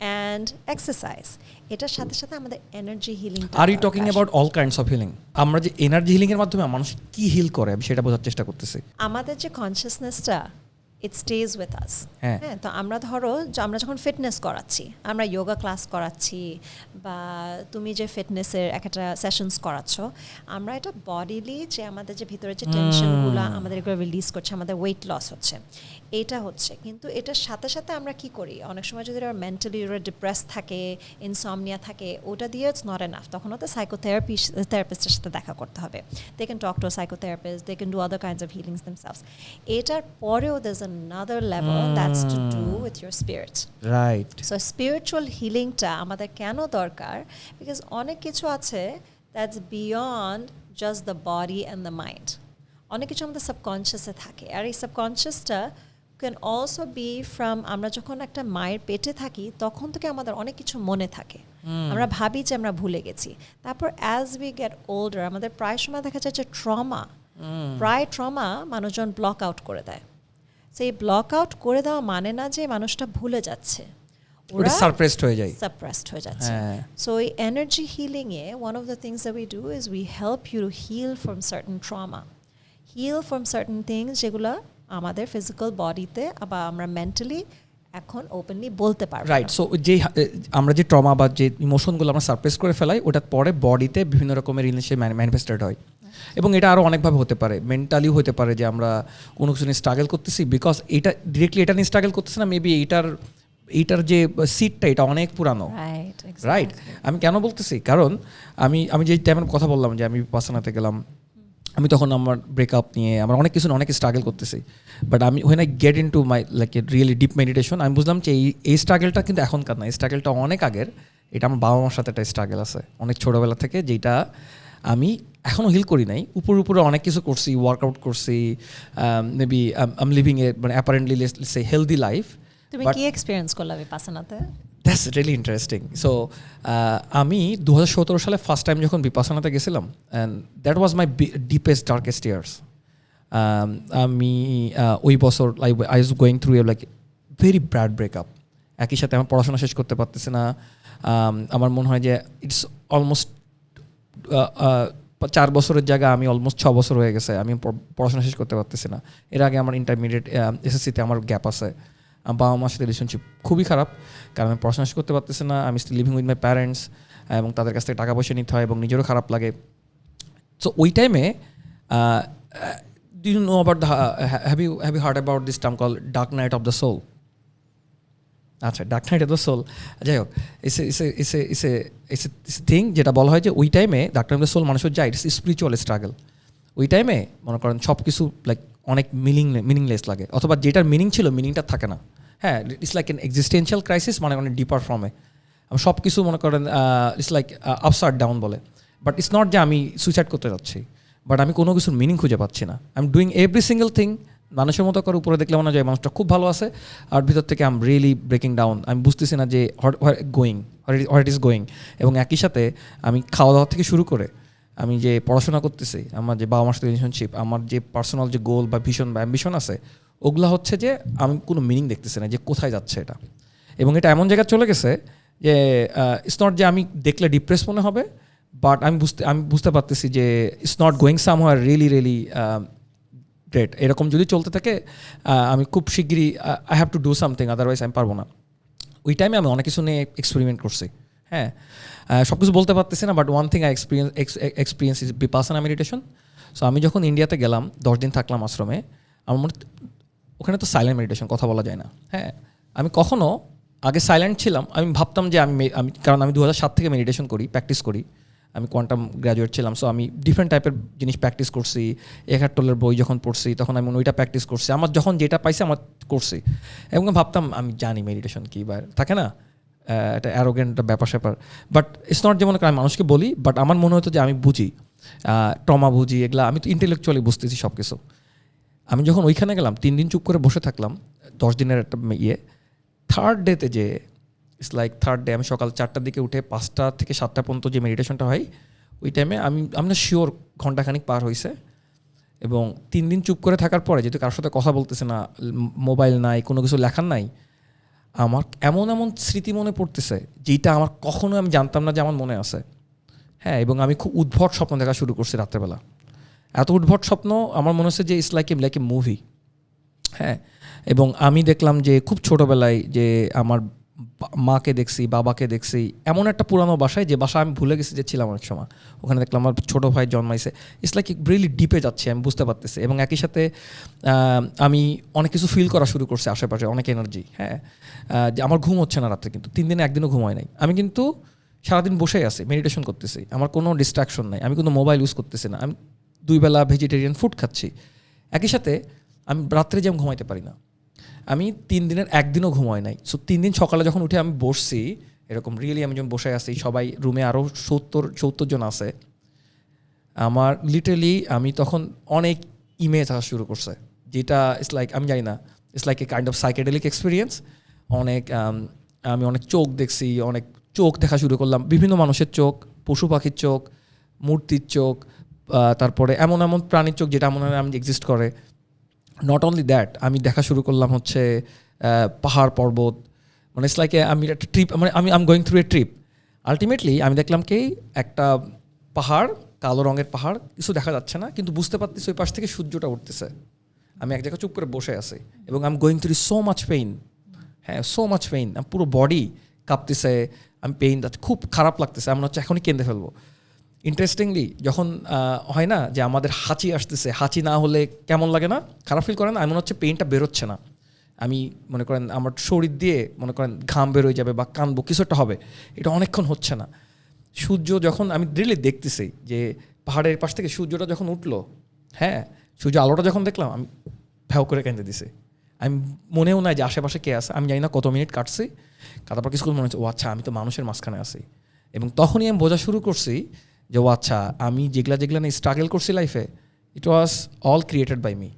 and exercise, এটার সাথে সাথে আমাদের energy healing. Are you talking about all kinds of healing? আমরা যে এনার্জি হিলিং এর মাধ্যমে মানুষ কি হিল করে আমি সেটা বোঝার চেষ্টা করতেছি। আমাদের যে কনসিয়াসনেসটা ইট স্টেজ উইথ আস। হ্যাঁ, তো আমরা ধরো আমরা যখন ফিটনেস করাচ্ছি, আমরা যোগা ক্লাস করাচ্ছি বা তুমি যে ফিটনেসের একটা সেশনস করাচ্ছ, আমরা এটা বডিলি যে আমাদের যে ভিতরে যে টেনশনগুলো আমাদের এগুলো রিলিজ করছে, আমাদের ওয়েট লস হচ্ছে, এটা হচ্ছে। কিন্তু এটার সাথে সাথে আমরা কি করি, অনেক সময় যদি ওরা মেন্টালি ওরা ডিপ্রেস থাকে, ইনসমনিয়া থাকে, ওটা দিয়ে ইটস নট এনাফ, তখন ওদের থেরাপিস্টের সাথে দেখা করতে হবে। They can talk to a psychotherapist, they can do other kinds of healings themselves. এটার পরেও there's another level that's to do with your spirit. Right. So spiritual healing টা আমাদের কেন দরকার? Because অনেক কিছু আছে that's beyond just the body and the mind. অনেক কিছু আমাদের সাবকনশিয়াসে থাকে, আর এই সাবকনশিয়াসটা can also be from আমরা যখন একটা মায়ের পেটে থাকি তখন থেকে আমাদের অনেক কিছু মনে থাকে, আমরা ভাবি যে আমরা ভুলে গেছি। তারপর as we get older আমাদের প্রায় সময় দেখা যায় যে ট্রমা মানুষজন ব্লক আউট করে দেয়। সেই ব্লক আউট করে দেওয়া মানে না যে মানুষটা ভুলে যাচ্ছে, ওটা সারপ্রেসড হয়ে যাচ্ছে। সো এই energy healing a one of the things that we do is we help you to heal from certain trauma, heal from certain things যেগুলো আমাদের ফিজিক্যাল বডিতে বা আমরা মেন্টালি এখন ওপেনলি বলতে পারবো। রাইট। সো যে আমরা যে ট্রমা বা যে ইমোশনগুলো আমরা সারপ্রেস করে ফেলাই, ওটা পরে বডিতে বিভিন্ন রকমের ইলনেসে ম্যানিফেস্টেড হয়। এবং এটা আরও অনেকভাবে হতে পারে, মেন্টালিও হতে পারে যে আমরা কোনো কিছু নিয়ে স্ট্রাগল করতেছি, বিকজ এটা ডিরেক্টলি এটা নিয়ে স্ট্রাগল করতেছি না, মেবি এইটার যে সিটটা এটা অনেক পুরানো। রাইট। আমি কেন বলতেছি, কারণ আমি যে টাইমের কথা বললাম যে আমি বিপাশানাতে গেলাম, আমি তখন আমার ব্রেকআপ নিয়ে আমার অনেক কিছু অনেক স্ট্রাগল করতেছি, বাট আমি when I get into my like a really deep meditation আমি বুঝলাম যে এই স্ট্রাগলটা কিন্তু এখনকার না, এই স্ট্রাগলটা অনেক আগের। এটা আমার বাবা মার সাথে একটা স্ট্রাগল আছে অনেক ছোটোবেলা থেকে, যেটা আমি এখনও হিল করি নাই। উপরে অনেক কিছু করছি, ওয়ার্কআউট করছি, maybe I am living a মানে apparently let's say healthy life. তুমি কি এক্সপেরিয়েন্স করলা বিপাশানাতে? That's really interesting. সো আমি 2017 সালে ফার্স্ট টাইম যখন বিপাশানাতে গেছিলাম, and that was my deepest darkest years. আমি ওই বছর I was going through a like very bad breakup. একই সাথে আমার পড়াশোনা শেষ করতে পারতেছি না। আমার মনে হয় যে ইটস অলমোস্ট 4 বছরের জায়গায় আমি অলমোস্ট 6 বছর হয়ে গেছে আমি পড়াশোনা শেষ করতে পারতেছি না। এর আগে আমার ইন্টারমিডিয়েট এসএসসিতে আমার গ্যাপ আছে। বাবা মার সাথে রিলেশনশিপ খুবই খারাপ, কারণ আমি পড়াশোনা শেষ করতে পারতেছি না, আমি still living with my parents, এবং তাদের কাছ থেকে টাকা পয়সা নিতে হয় এবং নিজেরও খারাপ লাগে। সো ওই টাইমে do you know about have you heard about this term call dark night of the soul? আচ্ছা, dark night of the soul, যাই হোক, ইটস থিং যেটা বলা হয় যে ওই টাইমে dark night of the soul মানুষের যায়, ইটস স্পিরিচুয়াল স্ট্রাগল। ওই টাইমে মনে করেন সব কিছু লাইক অনেক মিনিংলেস লাগে, অথবা যেটার মিনিং ছিল মিনিংটা থাকে না। হ্যাঁ, it's like N existential crisis, মানে অনেক ডিপার ফর্মে সব কিছু মনে করেন ইটস লাইক আপসাইড ডাউন বলে। বাট ইটস নট যে আমি সুইসাইড করতে যাচ্ছি, বাট আমি কোনো কিছুর মিনিং খুঁজে পাচ্ছি না। I am doing every single thing মানুষের মতো করে, উপরে দেখলে মনে হয় মানুষটা খুব ভালো আছে, আর ভিতর থেকে I am really breaking down. আমি বুঝতেছি না যে হোয়াট ইজ গোয়িং। এবং একই সাথে আমি খাওয়া দাওয়া থেকে শুরু করে আমি যে পড়াশোনা করতেছি, আমার যে বাবা মার সাথে রিলেশনশিপ, আমার যে পার্সোনাল যে গোল বা ভিশন বা অ্যাম্বিশন আছে, ওগুলো হচ্ছে যে আমি কোনো মিনিং দেখতেছি না যে কোথায় যাচ্ছে এটা। এবং এটা এমন জায়গায় চলে গেছে যে ইটস নট যে আমি দেখলে ডিপ্রেস মনে হবে, বাট আমি বুঝতে পারতেছি যে it's not going সামহার really great, এরকম যদি চলতে থাকে আমি খুব শিগগিরই I have to do something, otherwise আমি পারবো না। ওই টাইমে আমি অনেক কিছু নিয়ে এক্সপেরিমেন্ট করছি। হ্যাঁ, সব কিছু বলতে পারতেছি না, but one thing I experience is Vipassana meditation. So আমি যখন ইন্ডিয়াতে গেলাম 10 দিন থাকলাম আশ্রমে, আমার মনে ওখানে তো সাইলেন্ট মেডিটেশন, কথা বলা যায় না। হ্যাঁ, আমি কখনো আগে সাইলেন্ট ছিলাম, আমি ভাবতাম যে আমি কারণ আমি 2007 থেকে মেডিটেশন করি, প্র্যাকটিস করি, আমি কোয়ান্টাম গ্র্যাজুয়েট ছিলাম। সো আমি ডিফারেন্ট টাইপের জিনিস প্র্যাকটিস করছি। একার টোলের বই যখন পড়ছি তখন আমি ওইটা প্র্যাকটিস করছি, আমার যখন যেটা পাইছি আমার করছি, এবং ভাবতাম আমি জানি মেডিটেশন কী, বা থাকে না একটা অ্যারোগেন্ট ব্যাপার স্যাপার। বাট ইটস নট যেমন আমি মানুষকে বলি, বাট আমার মনে হতো যে আমি বুঝি, ট্রমা বুঝি, এগুলা আমি তো ইন্টেলেকচুয়ালি বুঝতেছি সব কিছু। আমি যখন ওইখানে গেলাম 3 দিন চুপ করে বসে থাকলাম, 10 দিনের একটা থার্ড ডেতে যে ইটস লাইক থার্ড ডে আমি সকাল 4টার দিকে উঠে 5টা থেকে 7টা পর্যন্ত যে মেডিটেশনটা হয়, ওই টাইমে আমি না শিওর ঘন্টাখানিক পার হয়েছে। এবং 3 দিন চুপ করে থাকার পরে যেহেতু কারোর সাথে কথা বলতেছে না, মোবাইল নাই, কোনো কিছু লেখার নাই, আমার এমন এমন স্মৃতি মনে পড়তেছে যেটা আমার কখনো আমি জানতাম না যে আমার মনে আছে। হ্যাঁ, এবং আমি খুব উদ্ভট স্বপ্ন দেখা শুরু করছি রাত্রেবেলা। এত উদ্ভট স্বপ্ন আমার মনে হচ্ছে যে ইটস লাইক এ মুভি। হ্যাঁ, এবং আমি দেখলাম যে খুব ছোটোবেলায় যে আমার মাকে দেখছি, বাবাকে দেখছি এমন একটা পুরানো বাসায়, যে বাসা আমি ভুলে গেছি যে ছিলাম অনেক সময়। ওখানে দেখলাম আমার ছোটো ভাই জন্মাইছে। ইটস লাইক রিয়েলি ডিপে যাচ্ছে, আমি বুঝতে পারতেছি। এবং একই সাথে আমি অনেক কিছু ফিল করা শুরু করছি, আশেপাশে অনেক এনার্জি। হ্যাঁ, যে আমার ঘুম হচ্ছে না রাত্রে, কিন্তু 3 দিনে একদিনও ঘুম হয় নাই। আমি কিন্তু সারাদিন বসেই আছি, মেডিটেশন করতেছি, আমার কোনো ডিস্ট্রাকশন নাই, আমি কোনো মোবাইল ইউজ করতেছি না, আমি 2 বেলা ভেজিটেরিয়ান ফুড খাচ্ছি। একই সাথে আমি রাত্রে যেমন ঘুমাইতে পারি না, আমি 3 দিনের একদিনও ঘুম হয় নাই। সো 3 দিন সকালে যখন উঠে আমি বসছি এরকম রিয়েলি, আমি যখন বসে আছি, সবাই রুমে আরও 70 জন আছে, আমার লিটারালি আমি তখন অনেক ইমেজ আসা শুরু করছে, যেটা ইটস লাইক আমি জানি না, it's like a kind of psychedelic experience. অনেক আমি অনেক চোখ দেখছি, অনেক চোখ দেখা শুরু করলাম, বিভিন্ন মানুষের চোখ, পশু পাখির চোখ, মূর্তির চোখ, তারপরে এমন এমন প্রাণীর চোখ যেটা মনে হয় আমি এক্সিস্ট করে। নট অনলি দ্যাট, আমি দেখা শুরু করলাম হচ্ছে পাহাড় পর্বত, মানে ইটস লাইক আমি একটা ট্রিপ, মানে আমি going through a trip. Ultimately আমি দেখলাম কি একটা পাহাড়, কালো রঙের পাহাড়, কিছু দেখা যাচ্ছে না, কিন্তু বুঝতে পারতেছি ওই পাশ থেকে সূর্যটা উঠতেছে। আমি এক জায়গায় চুপ করে বসে আছি এবং আমি going through so much pain. হ্যাঁ, সো মাচ পেইন, পুরো বডি কাঁপতেছে, আমি পেইন খুব খারাপ লাগতেছে, এমন হচ্ছে এখনই কেঁদে ফেলবো। ইন্টারেস্টিংলি যখন হয় না যে আমাদের হাঁচি আসতেছে, হাঁচি না হলে কেমন লাগে না, খারাপ ফিল করেন, এমন হচ্ছে পেইনটা বেরোচ্ছে না, আমি মনে করেন আমার শরীর দিয়ে মনে করেন ঘাম বেরোয় যাবে বা কানবো, কিছু একটা হবে, এটা অনেকক্ষণ হচ্ছে না। সূর্য যখন আমি রিয়েলি দেখতেছি যে পাহাড়ের পাশ থেকে সূর্যটা যখন উঠলো, হ্যাঁ, সূর্য আলোটা যখন দেখলাম, আমি ভ্যাও করে কেঁদে দিছি। আমি মনেও নাই যে আশেপাশে কে আছে, আমি জানি না কত মিনিট কাটছি, তারপর কিছু মনে হচ্ছে ও আচ্ছা আমি তো মানুষের মাঝখানে আছি। এবং তখনই আমি বোঝা শুরু করছি যে ও আচ্ছা আমি যেগুলা নিয়ে স্ট্রাগল করছি লাইফে, it was all created by me.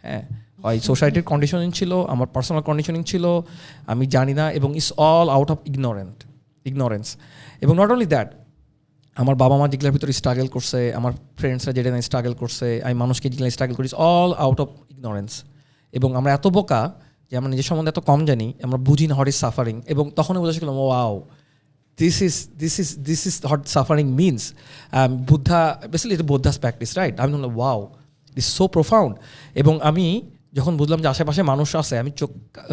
হ্যাঁ, হয় সোসাইটির কন্ডিশনিং ছিল, আমার পার্সোনাল কন্ডিশনিং ছিল, আমি জানি না, এবং it's all out of ignorance. এবং নট অনলি দ্যাট, আমার বাবা মা যেগুলোর ভিতরে স্ট্রাগল করছে, আমার ফ্রেন্ডসরা যেটা নিয়ে স্ট্রাগল করছে, আমি মানুষকে যেগুলো স্ট্রাগল করি, অল আউট অফ ইগনোরেন্স। এবং আমরা এত বোকা যে আমরা নিজের সম্বন্ধে এত কম জানি, আমরা বুঝি না হোয়াট ইজ সাফারিং। এবং তখনই বোঝা শিখলাম wow, this is what suffering means. Buddha, basically it's Buddha's practice, right? আমি বললাম wow, it's so profound. এবং আমি যখন বুঝলাম যে আশেপাশে মানুষ আছে, আমি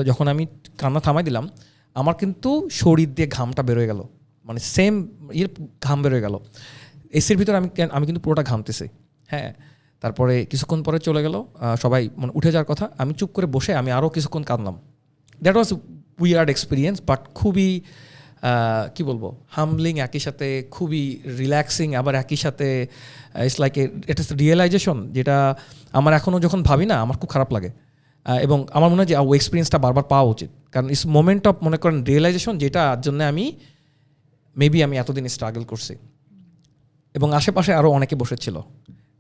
যখন আমি কান্না থামাই দিলাম, আমার কিন্তু শরীর দিয়ে ঘামটা বেরোয় গেল, মানে সেম ঘাম বেরোয় গেল এসির ভিতরে, আমি কিন্তু পুরোটা ঘামতেছি। হ্যাঁ, তারপরে কিছুক্ষণ পরে চলে গেল, সবাই মানে উঠে যাওয়ার কথা, আমি চুপ করে বসে আমি আরও কিছুক্ষণ কাঁদলাম। That was weird experience, but খুবই কি বলবো, হামলিং, একই সাথে খুবই রিল্যাক্সিং, আবার একই সাথে it's like it is realization, যেটা আমার এখনও যখন ভাবি না আমার খুব খারাপ লাগে। এবং আমার মনে হয় যে ওই এক্সপিরিয়েন্সটা বারবার পাওয়া উচিত, কারণ ইটস মোমেন্ট অফ মনে করেন রিয়েলাইজেশন, যেটার জন্য আমি মেবি আমি এতদিন স্ট্রাগল করছি। এবং আশেপাশে আরও অনেকে বসেছিল,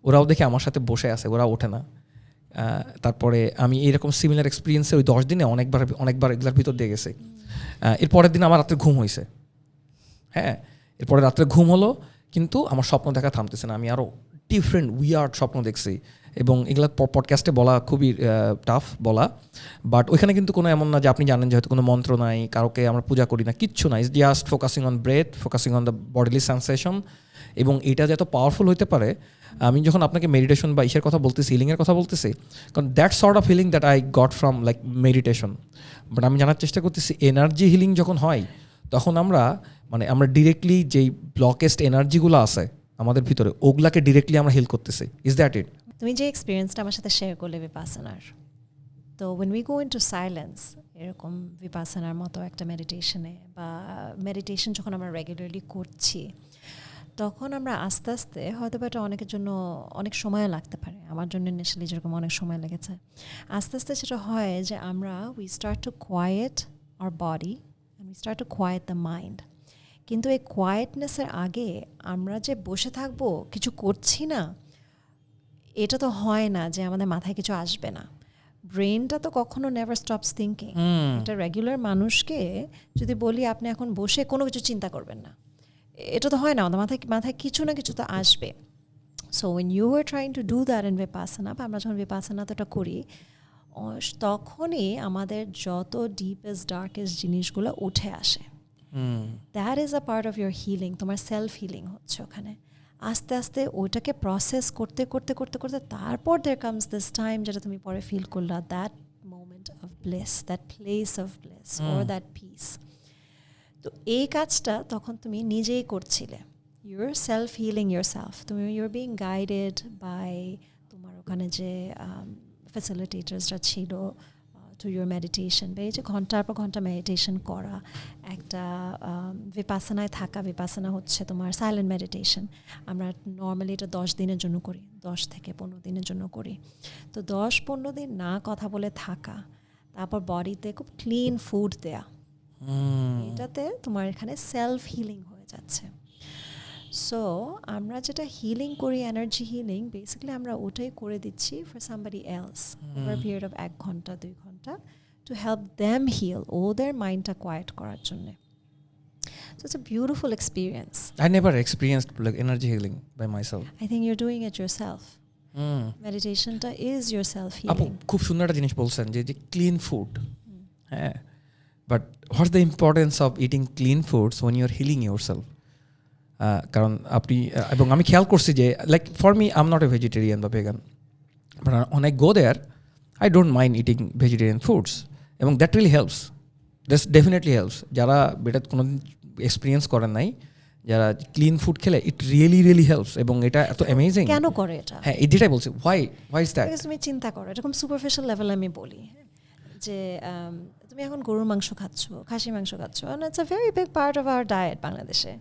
ওরাও দেখে আমার সাথে বসে আছে, ওরা ওঠে না। তারপরে আমি এইরকম সিমিলার এক্সপিরিয়েন্সে ওই 10 দিনে অনেকবার এগুলোর ভিতর দিয়ে গেছি। এর পরের দিন আমার রাত্রে ঘুম হয়েছে। হ্যাঁ, এরপরে রাত্রে ঘুম হলো, কিন্তু আমার স্বপ্ন দেখা থামতেছে না, আমি আরও ডিফারেন্ট উইয়ার্ড স্বপ্ন দেখছি। এবং এগুলো পডকাস্টে বলা খুবই টাফ বলা, বাট ওইখানে কিন্তু কোনো এমন না যে আপনি জানেন যে হয়তো কোনো মন্ত্র নাই, কারোকে আমরা পূজা করি না, কিচ্ছু নাই, it's just focusing on breath, focusing on the bodily sensation. এবং এটা যে এত পাওয়ারফুল হতে পারে আমি যখন আপনাকে মেডিটেশন বা ইসের কথা বলতেছি, হিলিংয়ের কথা বলতেছি, কারণ that sort of healing that I got from like meditation. But আমি জানার চেষ্টা করতেছি এনার্জি হিলিং যখন হয় তখন আমরা ডিরেক্টলি যেই ব্লকেস্ট এনার্জিগুলো আছে আমাদের ভিতরে ওগুলাকে ডিরেক্টলি আমরা হিল করতেছি। Is that it? তুমি যে এক্সপিরিয়েন্সটা আমার সাথে শেয়ার করলে ভিপাসনার, তো when we go into silence, এরকম ভিপাসনার মতো একটা মেডিটেশনে বা মেডিটেশন যখন আমরা রেগুলারলি করছি, তখন আমরা আস্তে আস্তে হয়তো বা এটা অনেকের জন্য অনেক সময় লাগতে পারে, আমার জন্য ইনিশিয়ালি যেরকম অনেক সময় লেগেছে, আস্তে আস্তে সেটা হয় যে আমরা we start to quiet our body and we start to quiet the mind. কিন্তু এই কোয়াইটনেসের আগে আমরা যে বসে থাকবো কিছু করছি না, এটা তো হয় না যে আমাদের মাথায় কিছু আসবে না। ব্রেনটা তো কখনো নেভার স্টপস থিঙ্কিং। একটা রেগুলার মানুষকে যদি বলি আপনি এখন বসে কোনো কিছু চিন্তা করবেন না, এটা তো হয় না, আমাদের মাথায় কিছু না কিছু তো আসবে। So when you are trying to do that in Vipassana, বা আমরা যখন ভিপাসনাতে এটা করি, তখনই আমাদের যত ডিপেস্ট ডার্কেস্ট জিনিসগুলো উঠে আসে। That is a part of your healing. তোমার সেলফ হিলিং হচ্ছে ওখানে। আস্তে আস্তে ওইটাকে প্রসেস করতে করতে করতে করতে তারপর দেয়ার কামস দিস টাইম, যেটা তুমি পরে ফিল করলা, that moment of bliss, that place of bliss or that piece. তো এই কাজটা তখন তুমি নিজেই করছিলে, your self healing your self. তুমি ইউর বিং গাইডেড বাই তোমার ওখানে যে ফ্যাসিলিটেটার্সরা ছিল টু ইউর মেডিটেশন, বা এই যে ঘন্টার পর ঘন্টা মেডিটেশন করা, একটা ভিপাসনায় থাকা। ভিপাসনা হচ্ছে তোমার সাইলেন্ট মেডিটেশন। আমরা নর্মালি এটা 10 দিনের জন্য করি, 10 থেকে 15 দিনের জন্য করি। তো 10-15 দিন না কথা বলে থাকা, তারপর বডিতে খুব ক্লিন ফুড দেয়া, এটাতে তোমার এখানে সেলফ হিলিং হয়ে যাচ্ছে। সো আমরা যেটা হিলিং করি, এনার্জি হিলিং, বেসিক্যালি আমরা ওটাই করে দিচ্ছি for somebody else over period of 1 ঘন্টা 2 ঘন্টা, টু হেল্প দেম হিল, ওদের মাইন্ডটা কোয়াইট করার জন্য। So it's a beautiful experience. I never experienced like energy healing by myself. I think you're doing it yourself. Meditation ta is your self healing. আপু খুব সুন্দর একটা জিনিস বলছেন যে ক্লিন ফুড। হ্যাঁ, but what's the importance of eating clean foods when you are healing yourself? কারণ আপনি এবং আমি খেয়াল করছি যে like for me I am not a vegetarian বা ভেগান, বাট অনেক go there I don't mind eating vegetarian foods, এবং that really helps. That's definitely helps. যারা এটা কোনো এক্সপিরিয়েন্স করেন নাই, যারা ক্লিন ফুড খেলে, ইট রিয়েলি রিয়েলি হেল্পস, এবং এটা এত অ্যামেজিং। কেন করে এটা? হ্যাঁ, যেটাই বলছি, হোয়াই ইজ দ্যাট? তুমি চিন্তা করো, এরকম সুপারফিশিয়াল লেভেল আমি বলি যে তুমি এখন গরুর মাংস খাচ্ছ, খাসি মাংস খাচ্ছ, and it's a very big part of our diet বাংলাদেশে,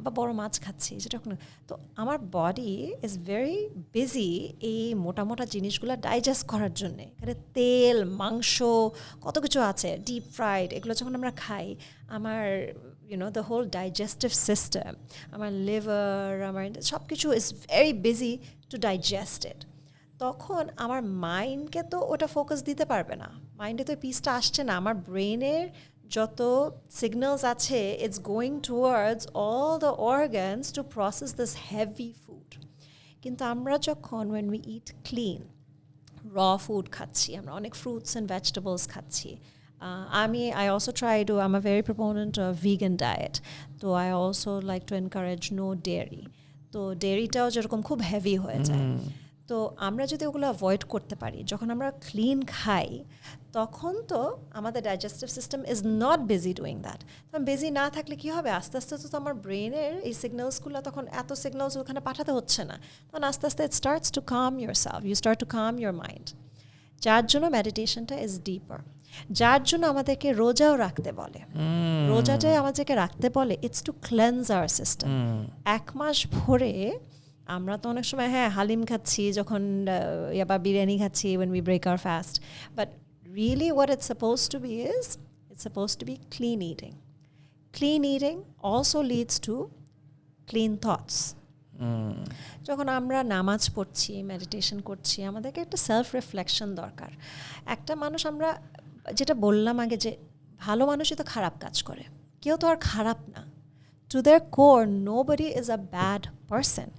বা বড় মাছ খাচ্ছি, যেটা এখন, তো আমার বডি ইজ ভেরি বিজি এই মোটা মোটা জিনিসগুলো ডাইজেস্ট করার জন্যে। এখানে তেল, মাংস, কত কিছু আছে, ডিপ ফ্রাইড, এগুলো যখন আমরা খাই, আমার দ্য হোল ডাইজেস্টিভ সিস্টেম, আমার লিভার, আমার সব কিছু is very busy to digest it. তখন আমার মাইন্ডকে তো ওটা ফোকাস দিতে পারবে না, মাইন্ডে তো পিসটা আসছে না। আমার ব্রেনের যত সিগন্যালস আছে, it's going towards all the organs to process this heavy food. কিন্তু আমরা যখন when we eat clean, raw food খাচ্ছি, আমরা অনেক fruits and vegetables খাচ্ছি। I also try to, I'm a very proponent of vegan diet, so I also like to encourage no dairy. তো ডেয়ারিটাও যেরকম খুব হেভি হয়ে যায়, তো আমরা যদি ওগুলো অ্যাভয়েড করতে পারি, যখন আমরা ক্লিন খাই, তখন তো আমাদের digestive system is not busy doing that. তখন বিজি না থাকলে কী হবে, আস্তে আস্তে তো আমার ব্রেনের এই সিগন্যালসগুলো, তখন এত সিগন্যালস ওখানে পাঠাতে হচ্ছে না, তখন আস্তে আস্তে it starts to calm yourself, you start to calm your mind. যার জন্য মেডিটেশনটা ইজ ডিপার, যার জন্য আমাদেরকে রোজাও রাখতে বলে। রোজাটাই আমাদেরকে রাখতে বলে, it's to cleanse our system. 1 মাস ভরে আমরা তো অনেক সময় হালিম খাচ্ছি যখন, বা বিরিয়ানি খাচ্ছি when we break our fast, but really what it's supposed to be is, it's supposed to be clean eating. Clean eating also leads to clean thoughts. যখন আমরা নামাজ পড়ছি, মেডিটেশন করছি, আমাদেরকে একটা সেলফ রিফ্লেকশন দরকার। একটা মানুষ, আমরা যেটা বললাম আগে, যে ভালো মানুষই তো খারাপ কাজ করে, কেউ তো আর খারাপ না। To their core nobody is a bad person.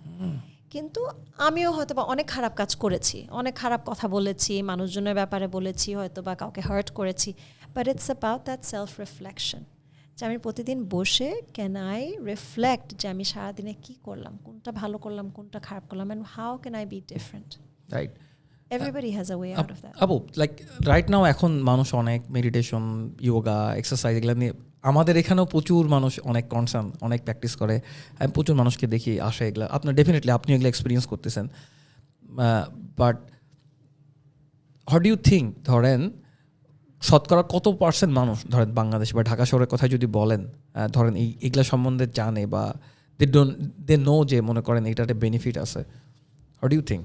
কিন্তু আমিও হয়তো বা অনেক খারাপ কাজ করেছি, অনেক খারাপ কথা বলেছি, মানুষজনের ব্যাপারে বলেছি, হয়তো বা কাউকে হার্ট করেছি, but it's about that self reflection, যে আমি প্রতিদিন বসে ক্যান আই রিফ্লেক্ট যে আমি সারাদিনে কী করলাম, কোনটা ভালো করলাম, কোনটা খারাপ করলাম, and how can I B different. Right. Everybody has a way out of that. আপু লাইক রাইট নাও এখন মানুষ অনেক মেডিটেশন, ইয়োগা, এক্সারসাইজ এগুলো নিয়ে, আমাদের এখানেও প্রচুর মানুষ অনেক কনসার্ন, অনেক প্র্যাকটিস করে। আমি প্রচুর মানুষকে দেখি আসে এগুলো, আপনার ডেফিনেটলি আপনি এগুলো এক্সপিরিয়েন্স করতেছেন। But how do you think, ধরেন শতকরা কত পার্সেন্ট মানুষ ধরেন বাংলাদেশ বা ঢাকা শহরের কথা যদি বলেন, ধরেন এইগুলা সম্বন্ধে জানে বা দে নো যে মনে করেন এইটাতে বেনিফিট আছে? How do you think?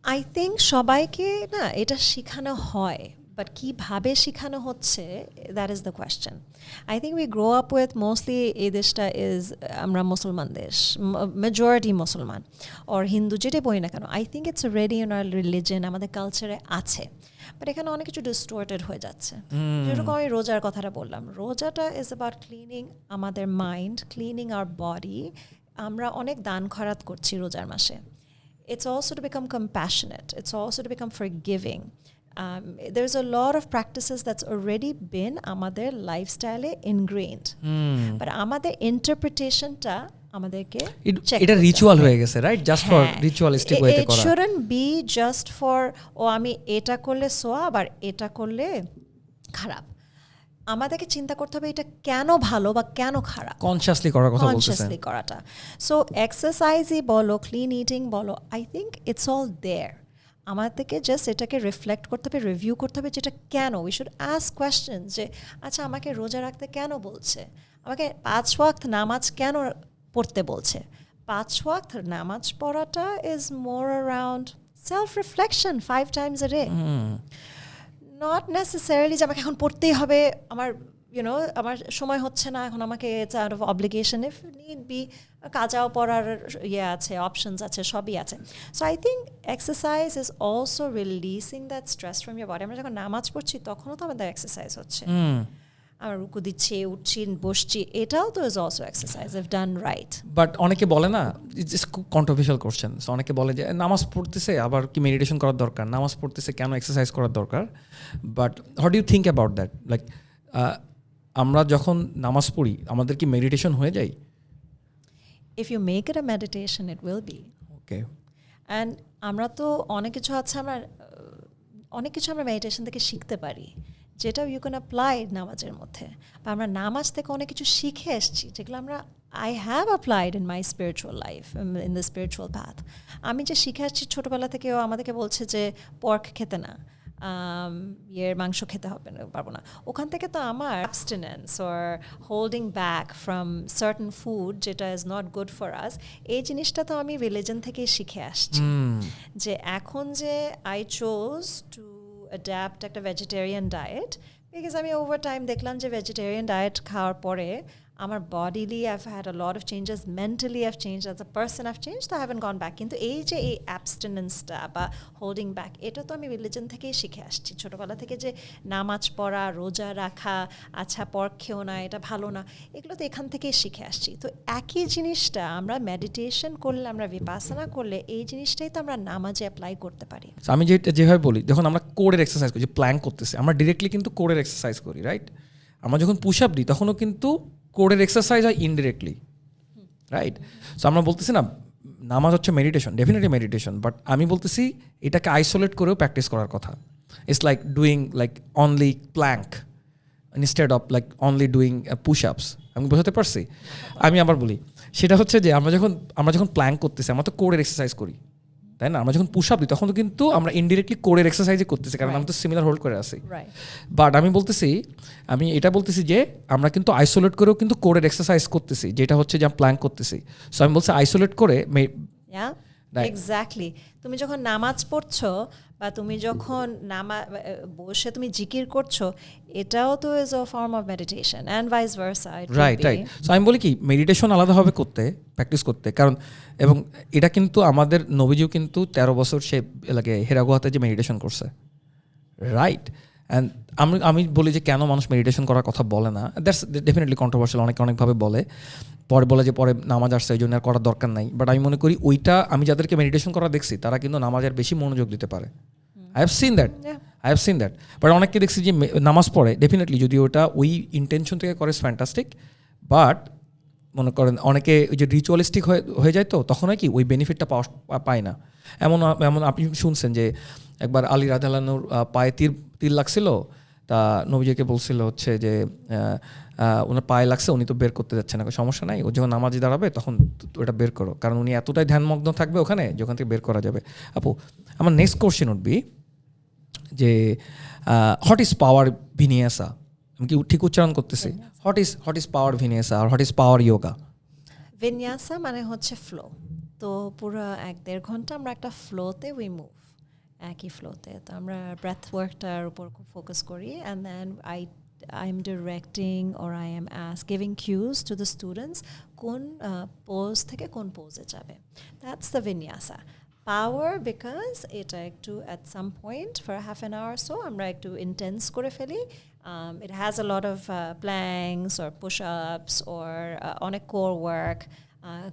I think সবাইকে না এটা শেখানো হয়, বাট কীভাবে শেখানো হচ্ছে, that is the question. I think we grow up with mostly, এই দেশটা ইজ আমরা মুসলমান দেশ, মেজরিটি মুসলমান ওর হিন্দু যেটাই বলি না কেন, I think it's ready in our religion, আমাদের কালচারে আছে, বাট এখানে অনেক কিছু ডিস্টোর্টেড হয়ে যাচ্ছে। যেরকম আমি রোজার কথাটা বললাম, রোজাটা ইজ অ্যাবাউট ক্লিনিং আমাদের মাইন্ড, ক্লিনিং আওয়ার বডি। আমরা অনেক দান খয়রাত করছি রোজার মাসে। It's also to become compassionate. It's also to become forgiving. There's a lot of practices that's already been আমাদের lifestyle ingrained. But আমাদের interpretation-টা আমাদেরকে এটা রিচুয়াল হয়ে গেছে, রাইট? জাস্ট ফর রিচুয়ালিস্টিক ওয়েতে করা। It shouldn't be just for আমি এটা করলে সোয়াব আর এটা করলে খারাপ। আমাদেরকে চিন্তা করতে হবে এটা কেন ভালো বা কেন খারাপ, কনসিয়াসলি করার কথা বলতেছেন। কনসিয়াসলি করাটা। সো এক্সারসাইজই বলো, ক্লিন ইটিং বলো, আই থিঙ্ক ইটস অল দেয়ার। আমাদেরকে জাস্ট এটাকে রিফ্লেক্ট করতে হবে, রিভিউ করতে হবে যেটা কেন। উই শুড আস্ক কোয়েশ্চেন যে আচ্ছা আমাকে রোজা রাখতে কেন বলছে, আমাকে 5 ওয়াক্ত নামাজ কেন পড়তে বলছে। 5 ওয়াক্ত নামাজ পড়াটা is more around self reflection 5 times a day. Not necessarily যে আমাকে এখন পড়তেই হবে, আমার আমার সময় হচ্ছে না এখন, আমাকে it's out of obligation. If need be কাজাও পড়ার আছে, অপশনস আছে, সবই আছে। So I think exercise is also releasing that stress from your body. আমরা যখন নামাজ পড়ছি তখনও তো আমাদের এক্সারসাইজ হচ্ছে, আমরা রুকু দিচ্ছি, উঠছি, বসছি, এটাও তো is also exercise if done right. But অনেকে বলে না, ইটস খুব কন্ট্রোভার্সিয়াল কোশ্চেন। অনেকে বলে যে নামাজ পড়তেছে আবার কি মেডিটেশন করার দরকার, নামাজ পড়তেছে কেন এক্সারসাইজ করার দরকার? But how do you think about that? Like আমরা যখন নামাজ পড়ি আমাদের কি মেডিটেশন হয়ে যায়? If you make it a meditation it will be okay. And আমরা তো অনেক কিছু আছে, অনেক কিছু আমরা মেডিটেশন থেকে শিখতে পারি যেটা ইউ ক্যান অ্যাপ্লাই নামাজের মধ্যে। বা আমরা নামাজ থেকে অনেক কিছু শিখে এসেছি যেগুলো আমরা I have applied in my spiritual life, in the spiritual path. আমি যে শিখে আসছি ছোটোবেলা থেকেও আমাদেরকে বলছে যে পর্ক খেতে না, মাংস খেতে হবে না, পারবো না। ওখান থেকে তো আমার abstinence or holding back from certain food যেটা is not good for us, এই জিনিসটা তো আমি রিলিজন থেকেই শিখে আসছি। যে এখন যে আই চোজ টু অ্যাডাপ্ট একটা ভেজিটেরিয়ান ডায়েট, বিকজ আমি ওভার টাইম দেখলাম যে ভেজিটেরিয়ান ডায়েট খাওয়ার পরে আমার bodily I've had a lot of changes, mentally I've changed, as a person I've changed, I haven't gone back. কিন্তু এই যে এই অ্যাবস্টিনেন্সটা বা হোল্ডিং ব্যাক, এটা তো আমি রিলিজন থেকেই শিখে আসছি ছোটোবেলা থেকে, যে নামাজ পড়া, রোজা রাখা, আচ্ছা পর্ক খেও না, এটা ভালো না, এগুলো তো এখান থেকেই শিখে আসছি। তো একই জিনিসটা আমরা মেডিটেশন করলে, আমরা ভিপাসনা করলে, এই জিনিসটাই তো আমরা নামাজে অ্যাপ্লাই করতে পারি। আমি যেভাবে বলি, যখন আমরা কোরের এক্সারসাইজ করি, যে প্ল্যাঙ্ক করতেছি, আমরা ডিরেক্টলি কিন্তু কোরের এক্সারসাইজ করি, রাইট? আমরা যখন পুশ আপ দিই তখনও কিন্তু কোরের এক্সারসাইজ হয় ইনডিরেক্টলি, রাইট? সো আমরা বলতেছি না নামাজ হচ্ছে মেডিটেশন, ডেফিনেটলি মেডিটেশন, বাট আমি বলতেছি এটাকে আইসোলেট করেও প্র্যাকটিস করার কথা। It's like doing like only plank instead of like only doing push ups. আমি বোঝাতে পারছি? আমি আবার বলি, সেটা হচ্ছে যে আমরা যখন প্ল্যাঙ্ক করতেছি আমরা তো কোরের এক্সারসাইজ করি, তাই না? আমরা যখন পুশ আপ দিই তখন কিন্তু আমরা ইনডিরেক্টলি কোরের এক্সারসাইজই করতেছি, কারণ আমরা তো সিমিলার হোল্ড করে আসি। বাট আমি এটা বলতেছি যে আমরা কিন্তু আইসোলেট করেও কিন্তু কোরের এক্সারসাইজ করতেছি, যেটা হচ্ছে যে আমরা প্ল্যাঙ্ক করতেছি। সো আমি বলছি আইসোলেট করে এক্স্যাক্টলি। তুমি যখন নামাজ পড়ছো বা তুমি যখন বসে তুমি জিকির করছো, এটাও তো is a form of meditation and vice versa. Right. So আমি বলি কি, মেডিটেশন আলাদাভাবে প্র্যাকটিস করতে, কারণ এবং এটা কিন্তু আমাদের নবীজিও কিন্তু 13 বছর সে এলাকে হেরা গুহাতে যে মেডিটেশন করছে, রাইট? অ্যান্ড আমি বলি যে কেন মানুষ মেডিটেশন করার কথা বলে না, দ্যাটস ডেফিনেটলি কন্ট্রোভার্সিয়াল, অনেকভাবে বলে, পরে বলে যে পরে নামাজ আসছে এই জন্য আর করার দরকার নাই। বাট আমি মনে করি ওইটা, আমি যাদেরকে মেডিটেশন করা দেখছি তারা কিন্তু নামাজের বেশি মনোযোগ দিতে পারে। I have seen I have seen that. But অনেককে দেখছি যে নামাজ পড়ে ডেফিনেটলি, যদি ওটা ওই ইন্টেনশন থেকে করে ফ্যান্টাস্টিক, বাট মনে করেন অনেকে ওই যে রিচুয়ালিস্টিক হয়ে যায়, তো তখন হয় কি ওই বেনিফিটটা পায় না। এমন এমন আপনি শুনছেন যে একবার আলী রাদিয়াল্লাহুর পায়ে তীর লাগছিল, তা নবীজিকে বলছিল হচ্ছে যে ওনার পায়ে লাগছে, উনি তো বের করতে যাচ্ছেন না, সমস্যা নাই, ও যখন নামাজে দাঁড়াবে তখন ওটা বের করো, কারণ উনি এতটাই ধ্যানমগ্ন থাকবে ওখানে যখন থেকে বের করা যাবে। আপু, আমার নেক্সট কোশ্চেন উঠবি যে হোয়াট ইজ পাওয়ার ভিনিয়াসা? আমি কি ঠিক উচ্চারণ করতেছি? হোয়াট ইজ পাওয়ার ভিনিয়াসা আর what is power yoga? Vinyasa মানে হচ্ছে ফ্লো। তো পুরো 1-1.5 ঘন্টা আমরা একটা ফ্লোতে উই মুভ, একই ফ্লোতে। তো আমরা ব্রেথ ওয়ার্কটার উপর খুব ফোকাস করি, and then I am directing or I am giving cues to the students কোন পোজ থেকে কোন পোজে যাবে। That's the vinyasa. Power because এটা একটু at some point for half an hour or so আমরা একটু intense করে ফেলি. It has a lot of planks or push-ups or অনেক core work,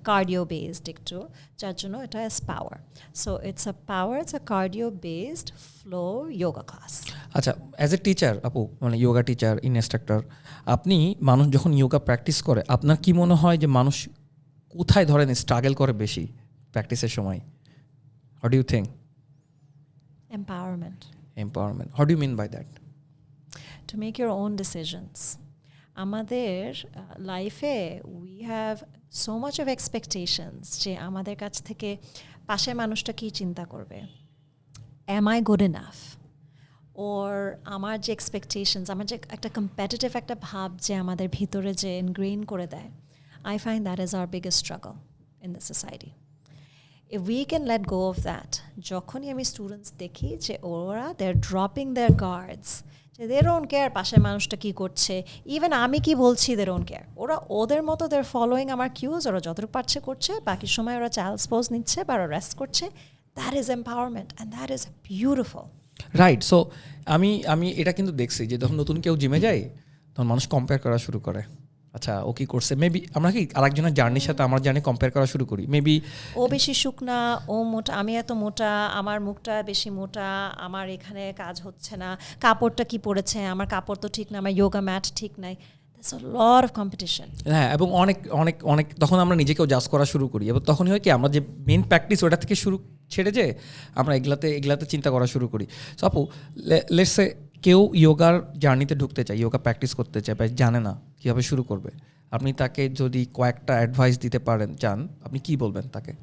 cardio based একটু, যার জন্য এটা is power. So it's a cardio based flow yoga class. আচ্ছা, অ্যাজ এ টিচার আপু, মানে ইয়োগা টিচার, ইনস্ট্রাক্টর, আপনি মানুষ যখন ইয়োগা প্র্যাকটিস করে আপনার কি মনে হয় যে মানুষ কোথায় ধরেন স্ট্রাগল করে বেশি প্র্যাকটিসের সময়? What do you think? Empowerment. What do you mean by that? To make your own decisions. আমাদের লাইফে we have so much of expectations যে আমাদের কাছ থেকে পাশের মানুষটা কী চিন্তা করবে, অ্যাম আই গুড এনাফ, ওর আমার যে এক্সপেকটেশনস, আমার যে একটা কম্পিটিটিভ একটা ভাব যে আমাদের ভিতরে যে ইনগ্রেইন করে দেয়, I find that is our biggest struggle in the society. If we can let go of that, যখনই আমি স্টুডেন্টস দেখি যে ওরা দে আর ড্রপিং দেয়ার গার্ডস, যে দে ডোন্ট কেয়ার পাশের মানুষটা কী করছে, ইভেন আমি কি বলছি দে ডোন্ট কেয়ার, ওরা ওদের মতো দে আর ফলোয়িং আমার কিউজ, ওরা যতটুকু পারছে করছে, বাকি সময় ওরা চাইল্ডস পোজ নিচ্ছে বা ওরা রেস্ট করছে, that is empowerment and that is beautiful. Right. So আমি এটা কিন্তু দেখছি যে যখন নতুন কেউ জিমে যায় তখন মানুষ কম্পেয়ার করা শুরু করে, আচ্ছা ও কী করছে, মেবি আমরা কি আরেকজনের জার্নির সাথে আমার জার্নি কম্পেয়ার করা শুরু করি, মেবি ও বেশি শুকনা, ও মোটা, আমি এত মোটা, আমার মুখটা বেশি মোটা, আমার এখানে কাজ হচ্ছে না, কাপড়টা কি পরেছে, আমার কাপড় তো ঠিক না, আমার যোগা ম্যাট ঠিক নাই। There's a lot of competition. হ্যাঁ, এবং অনেক অনেক অনেক তখন আমরা নিজেকেও জাজ করা শুরু করি, এবং তখনই হয় কি আমরা যে মেন প্র্যাকটিস ওটা থেকে ছেড়ে যে আমরা এগুলাতে চিন্তা করা শুরু করি। সো আপু, লেটস সে কেউ ইয়োগার জার্নিতে ঢুকতে চায়, ইয়োগা প্র্যাকটিস করতে চায় বা জানে না কীভাবে শুরু করবে, আপনি তাকে যদি কয়েকটা অ্যাডভাইস দিতে চান, আপনি কি বলবেন তাকে?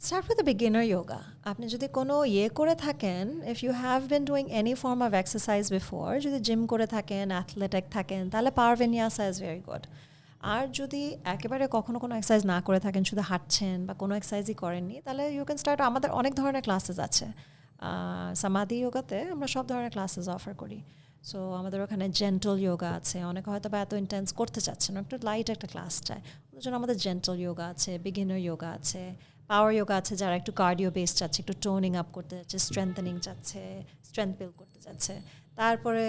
Start with the beginner yoga. আপনি যদি কোনো করে থাকেন, if you have been doing any form of exercise before, যদি জিম করে থাকেন, অ্যাথলেটিক থাকেন, তাহলে পাওয়ার ভিনিয়াসা is very good. আর যদি একেবারে কখনো কোনো এক্সারসাইজ না করে থাকেন, শুধু হাঁটছেন বা কোনো এক্সারসাইজই করেননি, তাহলে ইউ ক্যান স্টার্ট। আমাদের অনেক ধরনের ক্লাসেস আছে সমাধি যোগাতে, আমরা সব ধরনের ক্লাসেস অফার করি। সো আমাদের ওখানে জেন্টল যোগা আছে, অনেকে হয়তো বা এত ইন্টেন্স করতে চাচ্ছেন, একটু লাইট একটা ক্লাস চায়, ওদের জন্য আমাদের জেন্টল যোগা আছে, বিগিনার যোগা আছে, পাওয়ার যোগা আছে, যারা একটু কার্ডিও বেস চাচ্ছে, একটু টোনিং আপ করতে যাচ্ছে, স্ট্রেংথেনিং চাচ্ছে, স্ট্রেংথ বিল্ড করতে যাচ্ছে। তারপরে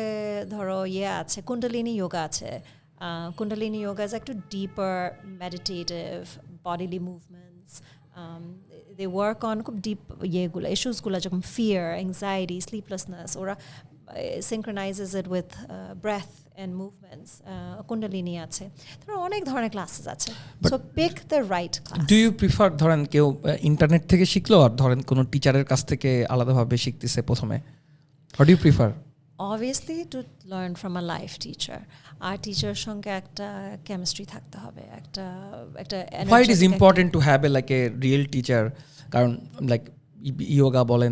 ধরো আছে কুণ্ডলিনী যোগা আছে। কুণ্ডলিনী যোগা ইজ একটু deeper meditative bodily movements, they work on খুব ডিপ ইস্যুসগুলো, যেরকম ফিয়ার, অ্যাংজাইটি, স্লিপলেসনেস, ওরা synchronizes it with breath and movements. Kundalini আছে, তারপর অনেক ধরনের ক্লাসেস আছে। So pick the right class. Do you prefer ধরেন কেউ ইন্টারনেট থেকে শিখলো আর ধরেন কোনো টিচারের কাছ থেকে আলাদাভাবে শিখতেছে প্রথমে, what do you prefer? Obviously to learn from a life teacher. আর টিচারের সঙ্গে একটা কেমিস্ট্রি থাকতে হবে, একটা why it is important to have like a real teacher, কারণ লাইক ইয়োগা বলেন,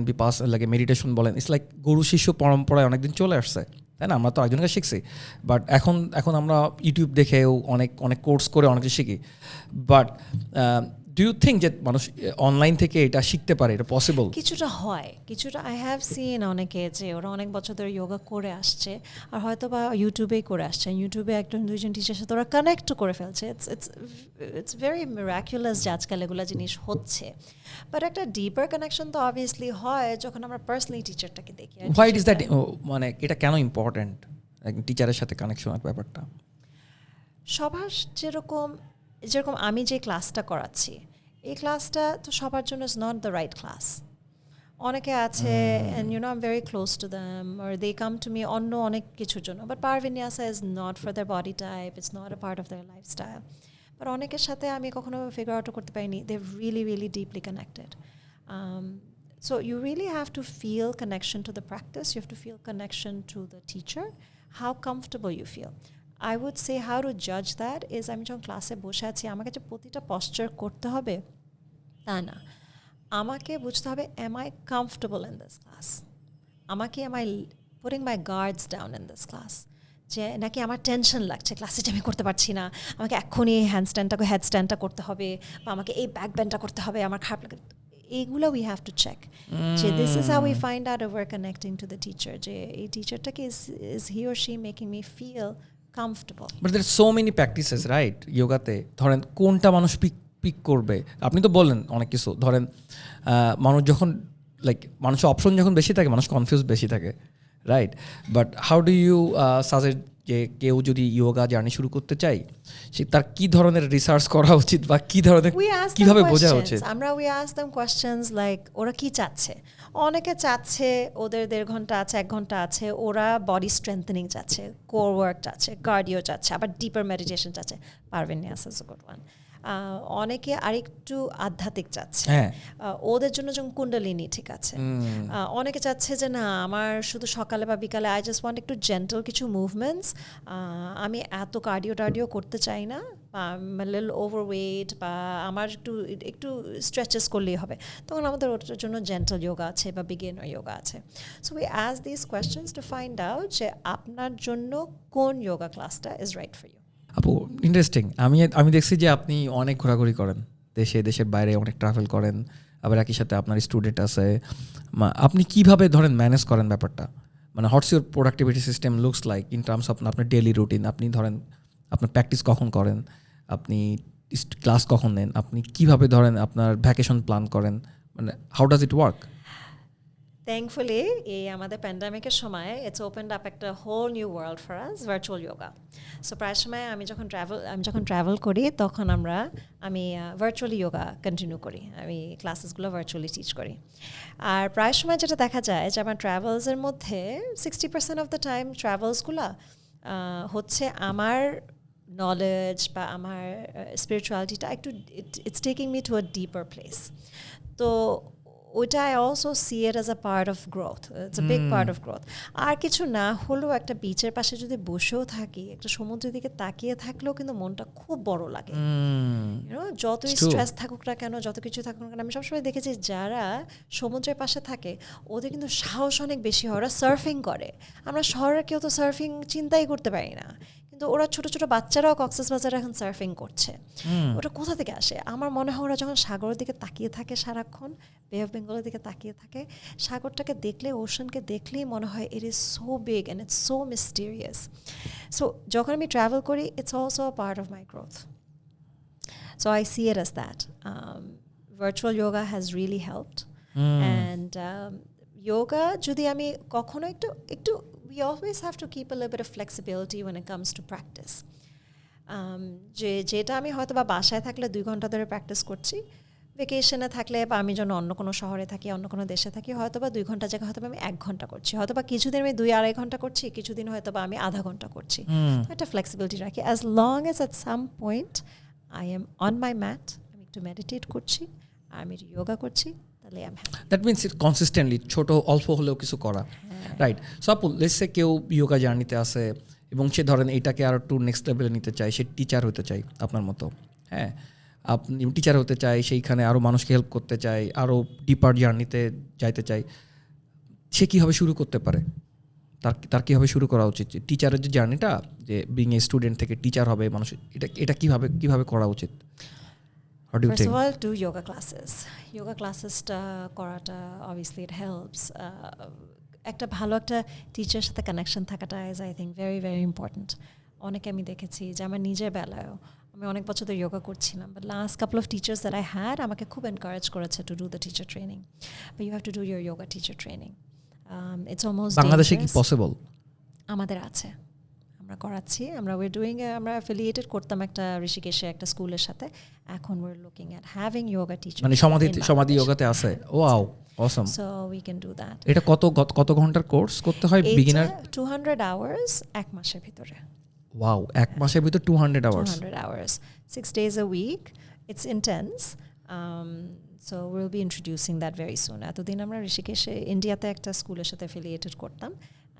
লাইক মেডিটেশন বলেন, ইটস লাইক গুরু শিষ্য পরম্পরায় অনেকদিন চলে আসছে, তাই না? আমরা তো একজনকে শিখছি, বাট এখন আমরা ইউটিউব দেখেও অনেক কোর্স করে অনেক কিছু শিখি, বাট ডু ইউ থিঙ্ক যে মানুষ অনলাইন থেকে এটা শিখতে পারে, এটা পসিবল? কিছুটা হয়, কিছুটা আই হ্যাভ সিন অনেকে যে ওরা অনেক বছর ধরে যোগা করে আসছে আর হয়তো বা ইউটিউবেই করে আসছে, ইউটিউবে একজন দুইজন টিচারের সাথে ওরা কানেক্ট করে ফেলছে। ইটস ভেরি মিরাকুলাস যে আজকাল এগুলো জিনিস হচ্ছে, বাট একটা ডিপার কানেকশন তো অবভিয়াসলি হয় যখন আমরা পার্সোনালি টিচারটাকে দেখি। হোয়াই ইজ দ্যাট, মানে এটা কেন ইম্পর্টেন্ট টিচারের সাথে কানেকশনের ব্যাপারটা? সবার যেরকম আমি যে ক্লাসটা করাচ্ছি, এই ক্লাসটা তো সবার জন্য is not the right class. অনেকে আছে and you know I'm very close to them or they come to me অন্য অনেক কিছুর জন্য, but Power Vinyasa is not for their body type, it's not a part of their lifestyle. But অনেকের সাথে আমি কখনো figure out করতে পারিনি they're really really deeply connected. So you really have to feel connection to the practice, you have to feel connection to the teacher, how comfortable you feel. I would say how to judge that is আমি যখন ক্লাসে বসে আছি আমাকে যে প্রতিটা পশ্চার করতে হবে তা না, আমাকে বুঝতে হবে am I comfortable in this class, আমাকে am I putting my guards down in this class, যে নাকি আমার টেনশন লাগছে ক্লাসে যে আমি করতে পারছি না, আমাকে এক্ষুনি হেড স্ট্যান্ডটা করতে হবে বা আমাকে এই ব্যাক ব্যান্ডটা করতে হবে, আমার খারাপ লাগে, এইগুলো we have to check যে this is how we find out if we're connecting to the teacher, যে এই টিচারটাকে is he or she making me feel comfortable. But there are so many practices, right? যোগাতে ধরেন কোনটা মানুষ পিক করবে, আপনি তো বললেন অনেক কিছু, ধরেন মানুষ যখন মানুষের অপশন যখন বেশি থাকে মানুষ কনফিউজ বেশি থাকে, right? But how do you suggest যে কেউ যদি ইয়োগা জার্নি শুরু করতে চাই সে তার কি ধরনের রিসার্চ করা উচিত বা কি ধরনের কিভাবে বোঝা উচিত? আমরা we ask them questions like ওরা কি চাচ্ছে, অনেকে চাচ্ছে ওদের 1.5 ঘন্টা আছে 1 ঘন্টা আছে ওরা বডি স্ট্রেংথেনিং চাচ্ছে, কোর ওয়ার্ক চাচ্ছে, কার্ডিও চাচ্ছে, আবার ডিপার মেডিটেশন চাচ্ছে, Power Vinyasa is a good one. অনেকে আরেকটু আধ্যাত্মিক চাচ্ছে, ওদের জন্য যেমন কুণ্ডলিনী ঠিক আছে। অনেকে চাচ্ছে যে না আমার শুধু সকালে বা বিকালে আই জাস্ট ওয়ান্ট একটু জেন্টল কিছু মুভমেন্টস, আমি এত কার্ডিও করতে চাই না, বা লিটল ওভারওয়েট বা আমার একটু স্ট্রেচেস করলেই হবে, তখন আমাদের ওটার জন্য জেন্টল যোগা আছে বা বিগিনার যোগা আছে। So we ask this questions to find out যে আপনার জন্য কোন যোগা ক্লাসটা ইজ রাইট ফর ইউ। আপু ইন্টারেস্টিং, আমি দেখছি যে আপনি অনেক ঘোরাঘুরি করেন, দেশের বাইরে অনেক ট্রাভেল করেন, আবার একই সাথে আপনার স্টুডেন্ট আছে, আপনি কিভাবে ধরেন ম্যানেজ করেন ব্যাপারটা, মানে what's your productivity system looks like in terms of আপনার ডেইলি রুটিন, আপনি ধরেন আপনার প্র্যাকটিস কখন করেন, আপনি ক্লাস কখন নেন, আপনি কিভাবে ধরেন আপনার ভ্যাকেশন প্ল্যান করেন, মানে how does it work? Thankfully এই আমাদের প্যান্ডামিকের সময় ইটস ওপেন্ড আপ একটা whole new world for us, virtual yoga. So প্রায় সময় আমি যখন ট্রাভেল করি তখন আমি ভার্চুয়ালি যোগা কন্টিনিউ করি, আমি ক্লাসেসগুলো ভার্চুয়ালি টিচ করি। আর প্রায় সময় যেটা দেখা যায় যে আমার ট্রাভেলসের মধ্যে 60% অফ দ্য টাইম ট্রাভেলসগুলো হচ্ছে আমার নলেজ বা আমার স্পিরিচুয়ালিটিটা একটু it's taking me to a deeper place. তো ওইটা I also see it as a part of growth, it's a big part of growth. আর কিছু না হলেও একটা বিচের পাশে যদি বসেও থাকি, একটা সমুদ্রের দিকে তাকিয়ে থাকলেও কিন্তু মনটা খুব বড় লাগে। যতই স্ট্রেস থাকুক না কেন, যত কিছু থাকুক না কেন, আমি সবসময় দেখেছি যারা সমুদ্রের পাশে থাকে ওদের কিন্তু সাহস অনেক বেশি হয়, ওরা সার্ফিং করে। আমরা শহরে কেউ তো সার্ফিং চিন্তাই করতে পারি না, কিন্তু ওরা ছোট ছোট বাচ্চারাও কক্সবাজারে এখন সার্ফিং করছে। ওটা কোথা থেকে আসে? আমার মনে হয় ওরা যখন সাগরের দিকে তাকিয়ে থাকে সারাক্ষণ, বে অফ বেঙ্গলের দিকে তাকিয়ে থাকে, সাগরটাকে দেখলে, ওশানকে দেখলেই মনে হয় it is so big and it's so mysterious. So যখন আমি ট্রাভেল করি it's also a part of my growth. So I see it as that. Virtual yoga has really helped. And yoga যদি আমি কখনো একটু we always have to keep a little bit of flexibility when it comes to practice. যেটা আমি হয়তো বা বাসায় থাকলে 2 ঘন্টা ধরে প্র্যাকটিস করছি, ভেকেশনে থাকলে বা আমি যেন অন্য কোনো শহরে থাকি, অন্য কোনো দেশে থাকি, হয়তো বা 2 ঘন্টা জায়গায় হয়তো আমি 1 ঘন্টা করছি, হয়তো বা কিছুদিন আমি 2-2.5 ঘন্টা করছি, কিছুদিন হয়তো বা আমি আধা ঘন্টা করছি। একটা ফ্লেক্সিবিলিটি রাখি, as long as at some point I am on my mat, আমি একটু মেডিটেট করছি, আমি একটু যোগা করছি, তাহলে I am happy. That means it consistently ছোট অল্প হলেও কিছু করা, রাইট? সো আপু লেটস সে কেউ যোগা জার্নিতে আসে এবং সে ধরেন এইটাকে আরও একটু নেক্সট লেভেলে নিতে চায়, সে টিচার হতে চায় আপনার মতো, হ্যাঁ আপনি টিচার হতে চায়, সেইখানে আরও মানুষকে হেল্প করতে চায়, আরও ডিপার জার্নিতে যাইতে চায়, সে কীভাবে শুরু করতে পারে? তার কীভাবে শুরু করা উচিত? টিচারের যে জার্নিটা, যে বিং এ স্টুডেন্ট থেকে টিচার হবে মানুষ, এটা কীভাবে করা উচিত? First of all, do yoga classes. Yoga classes-টা করাটা obviously it helps. একটা ভালো একটা টিচারের সাথে কানেকশন থাকাটা is I think very very important. অনেকে আমি দেখেছি যে আমার নিজের বেলায়ও আমি অনেক বছর ধরে যোগা করছিলাম, but last couple of teachers that I had আমাকে খুব এনকারেজ করেছে to do the teacher training. But you have to do your yoga teacher training. It's almost বাংলাদেশে কি পসিবল? আমাদের আছে আমরা করাচ্ছি, আমরা আমরা অ্যাফিলিয়েটেড করতাম একটা ঋষিকেশে একটা স্কুলের সাথে, এখন we're looking at having yoga teachers মানে সমাধি যোগাতে আছে। Wow, Assam. so we can do that। এটা কত ঘন্টার কোর্স করতে হয় বিগিনার? 200 hours এক মাসের ভিতরে। ওয়াও, এক মাসের ভিতর 200 hours 6 days a week, it's intense, so we'll be introducing that very soon। এতদিন আমরা ঋষিকেশে ইন্ডিয়াতে একটা স্কুলের সাথে অ্যাফিলিয়েটেড করতাম,